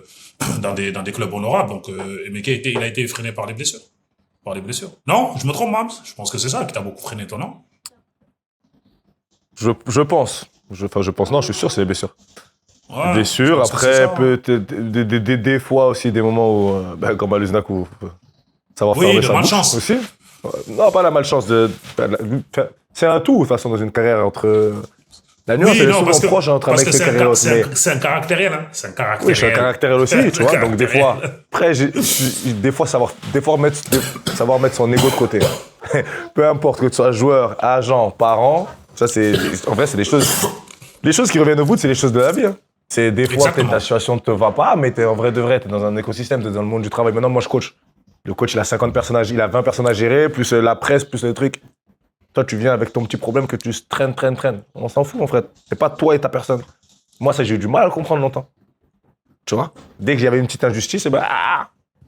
dans des clubs honorables. Donc, mais il a été freiné par les blessures. Non, je me trompe, Mams. Je pense que c'est ça qui t'a beaucoup freiné, toi, non? Je pense. Je pense, non, je suis sûr, c'est les blessures. Ouais, blessures, après, peut-être des fois aussi, des moments où, comme à l'Uznak, où savoir oui, fermer de sa malchance bouche aussi. Non, pas la malchance. C'est un tout, de toute façon, dans une carrière entre. La nuance, elle est souvent proche entre un mec et carrière aussi. C'est un caractériel, hein. C'est un caractériel. Oui, je suis un caractériel aussi, tu vois. Donc, des fois, après, des fois, savoir mettre son ego de côté. Peu importe que tu sois joueur, agent, parent, ça, en vrai, c'est des choses. Les choses qui reviennent au bout, c'est les choses de la vie. Hein. C'est des fois, peut-être ta situation ne te va pas, mais en vrai de vrai, t'es dans un écosystème, t'es dans le monde du travail. Maintenant, moi, je coach. Le coach, il a 50 personnages, il a 20 personnes à gérer, plus la presse, plus les trucs. Toi, tu viens avec ton petit problème que tu traînes. On s'en fout, mon frère. C'est pas toi et ta personne. Moi, ça, j'ai eu du mal à le comprendre longtemps. Tu vois? Dès que j'avais une petite injustice,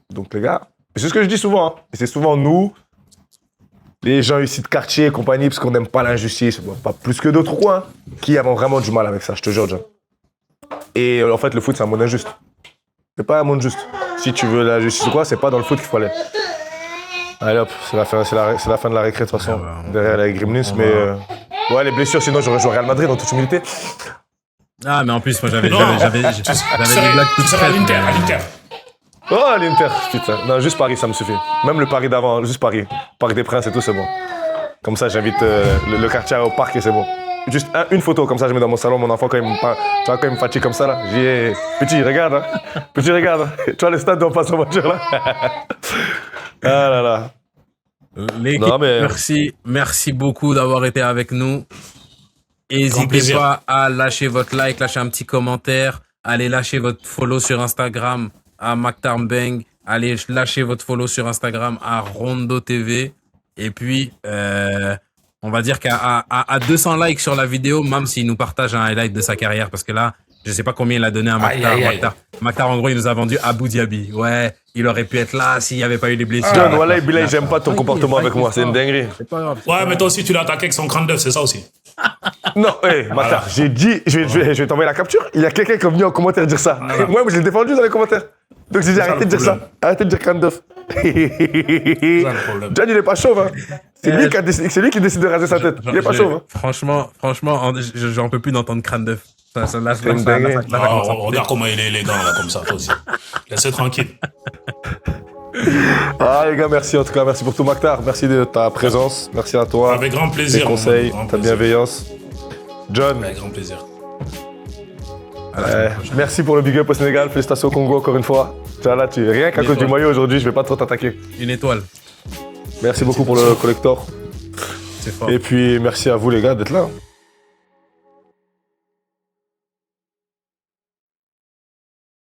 donc, les gars, c'est ce que je dis souvent. Hein. Et c'est souvent nous, les gens ici de quartier et compagnie, parce qu'on n'aime pas l'injustice, pas plus que d'autres quoi, hein, qui avons vraiment du mal avec ça, je te jure, John. Et en fait, le foot, c'est un monde injuste. C'est pas un monde juste. Si tu veux la justice ou quoi, c'est pas dans le foot qu'il faut aller. Allez hop, c'est la fin de la récré de toute façon, derrière les Gremlins, mais ouais, les blessures, sinon j'aurais joué au Real Madrid en toute humilité. Ah, mais en plus, moi j'avais des blagues toutes faites. À l'Inter. Oh, l'Inter, putain. Non, juste Paris, ça me suffit. Même le Paris d'avant, juste Paris. Parc des Princes et tout, c'est bon. Comme ça, j'invite le quartier au parc et c'est bon. Juste une photo, comme ça, je mets dans mon salon, mon enfant, quand il me fatigue comme ça, là. Je dis, petit, regarde, hein. Petit, regarde. Tu vois le stade où on passe en voiture, là. Ah là là. L'équipe, merci beaucoup d'avoir été avec nous. N'hésitez pas à lâcher votre like, lâcher un petit commentaire. Allez lâcher votre follow sur Instagram à Maktar Mbengue. Allez lâcher votre follow sur Instagram à Rondo TV. Et puis, on va dire qu'à 200 likes sur la vidéo, même s'il nous partage un highlight de sa carrière, parce que là, je sais pas combien il a donné à Maktar. Maktar, en gros, il nous a vendu Abu Dhabi. Ouais, il aurait pu être là s'il n'y avait pas eu les blessures. John, voilà, Bilal, j'aime pas ton comportement avec moi, c'est une dinguerie. C'est pas grave. Ouais, mais toi aussi, tu l'as attaqué avec son crâne d'œuf, c'est ça aussi. Non, Maktar, j'ai dit, je vais t'envoyer la capture. Il y a quelqu'un qui est venu en commentaire dire ça. Moi, je l'ai défendu dans les commentaires. Donc j'ai dit arrêtez de dire ça. Arrêtez de dire crâne d'œuf. John, il est pas chauve, hein. C'est lui qui décide de raser sa tête. Il est pas chauve, hein. Franchement, j'en peux plus d'entendre crâne d'œuf. On regarde comment il est élégant, là, comme ça, toi aussi. Laissez tranquille. Ah, les gars, merci en tout cas. Merci pour tout, Maktar. Merci de ta présence. Merci à toi. Avec grand plaisir. Tes conseils, ta bienveillance. John. Avec grand plaisir. Merci pour le big up au Sénégal. Félicitations au Congo encore une fois. Là, rien qu'à cause du maillot aujourd'hui, je vais pas trop t'attaquer. Une étoile. Merci beaucoup pour le collector. C'est fort. Et puis merci à vous les gars d'être là.